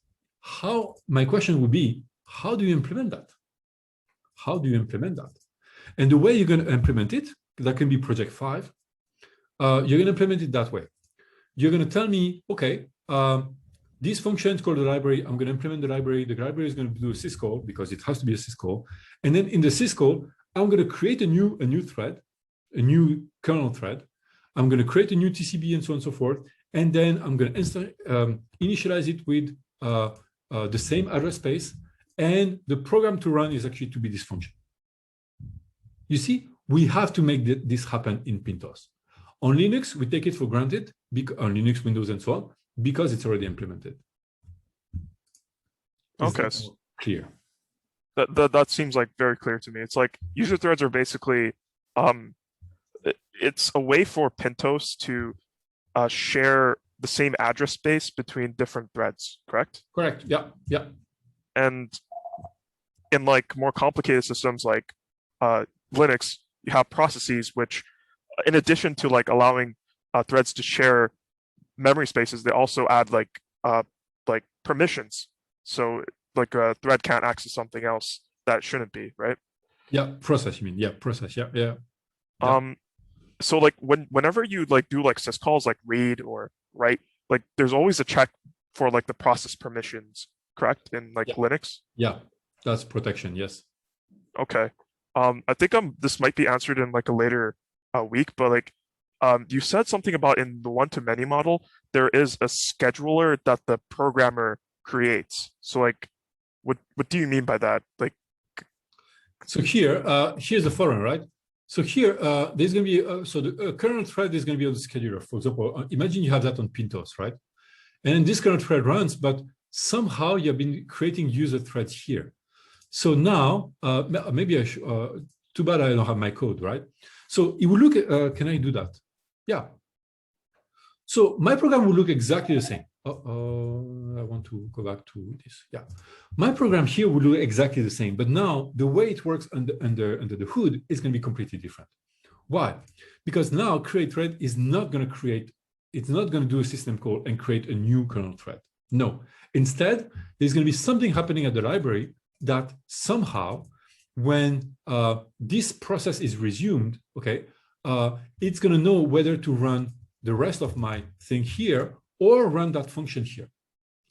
my question would be, how do you implement that? How do you implement that? And the way you're going to implement it, that can be project 5, you're going to implement it that way. You're going to tell me, okay, this function is called the library. I'm going to implement the library. The library is going to do a syscall because it has to be a syscall. And then in the syscall, I'm going to create a new thread, a new kernel thread. I'm going to create a new TCB and so on and so forth. And then I'm going to initialize it with the same address space. And the program to run is actually to be this function. You see, we have to make this happen in Pintos. On Linux, we take it for granted, on Linux, Windows, and so on, because it's already implemented. Okay. Clear. That seems like very clear to me. It's like user threads are basically, it's a way for Pintos to share the same address space between different threads, correct? Correct. Yeah. Yeah. And in like more complicated systems like Linux, you have processes which, in addition to like allowing threads to share memory spaces, they also add like permissions. So like a thread can't access something else that shouldn't be, right? Yeah, process, you mean? Yeah, process. Yeah, yeah. Yeah. So like whenever you like do like syscalls like read or write, like there's always a check for like the process permissions, correct? In like Linux? Yeah, that's protection, yes. Okay. I think this might be answered in like a later week, but like you said something about in the one-to-many model, there is a scheduler that the programmer creates. So like what do you mean by that? Like, so here, here's the following, right? So here, there's going to be, so the kernel thread is going to be on the scheduler. For example, imagine you have that on Pintos, right? And this kernel thread runs, but somehow you have been creating user threads here. So now, maybe I should, too bad I don't have my code, right? So it will look, can I do that? Yeah. So my program will look exactly the same. I want to go back to this. Yeah, my program here will look exactly the same, but now the way it works under the hood is going to be completely different. Why? Because now create thread is not going to create, it's not going to do a system call and create a new kernel thread. No, instead, there's going to be something happening at the library that somehow, when this process is resumed, okay, it's going to know whether to run the rest of my thing here or run that function here,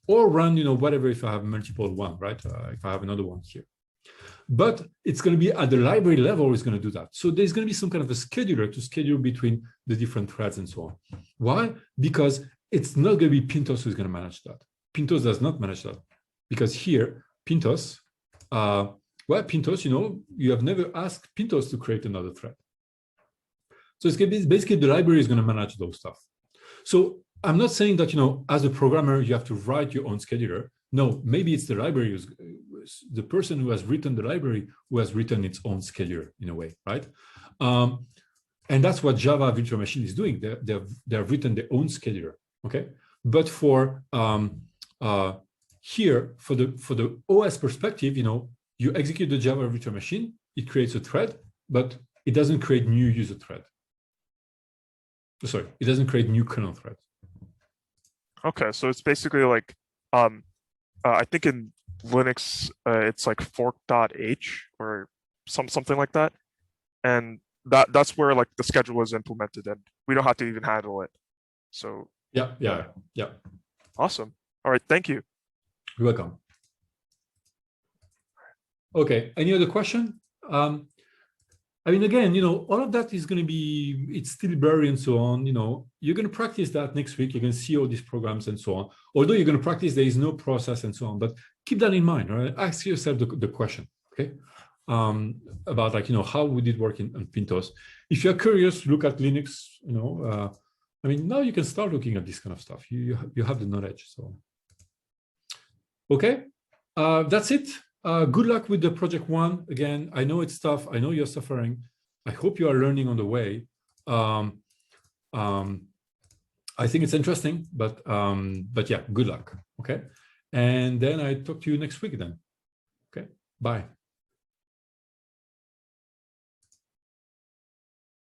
or run, whatever, if I have multiple one, right? If I have another one here. But it's going to be at the library level, it's going to do that. So there's going to be some kind of a scheduler to schedule between the different threads and so on. Why? Because it's not going to be Pintos who's going to manage that. Pintos does not manage that. Because here, Pintos, Pintos, you have never asked Pintos to create another thread. So it's going to be basically the library is going to manage those stuff. So I'm not saying that, as a programmer, you have to write your own scheduler. No, maybe it's the library, the person who has written the library who has written its own scheduler in a way, right? And that's what Java Virtual Machine is doing. They have written their own scheduler, okay? But for here, for the OS perspective, you execute the Java Virtual Machine, it creates a thread, but it doesn't create new user thread. Sorry, it doesn't create new kernel threads. Okay, so it's basically like, I think in Linux, it's like fork.h or something like that. And that's where like the schedule is implemented and we don't have to even handle it. So yeah. Awesome. All right, thank you. You're welcome. Okay, any other question? I mean, again, all of that is going to be, it's still blurry and so on. You're going to practice that next week. You're going to see all these programs and so on. Although you're going to practice, there is no process and so on. But keep that in mind, right? Ask yourself the question, okay? About like, how would it work in Pintos? If you're curious, look at Linux, I mean, now you can start looking at this kind of stuff. You have the knowledge, so. Okay, that's it. Good luck with the project one. Again, I know it's tough. I know you're suffering. I hope you are learning on the way. I think it's interesting, but yeah, good luck. Okay. And then I talk to you next week then. Okay. Bye.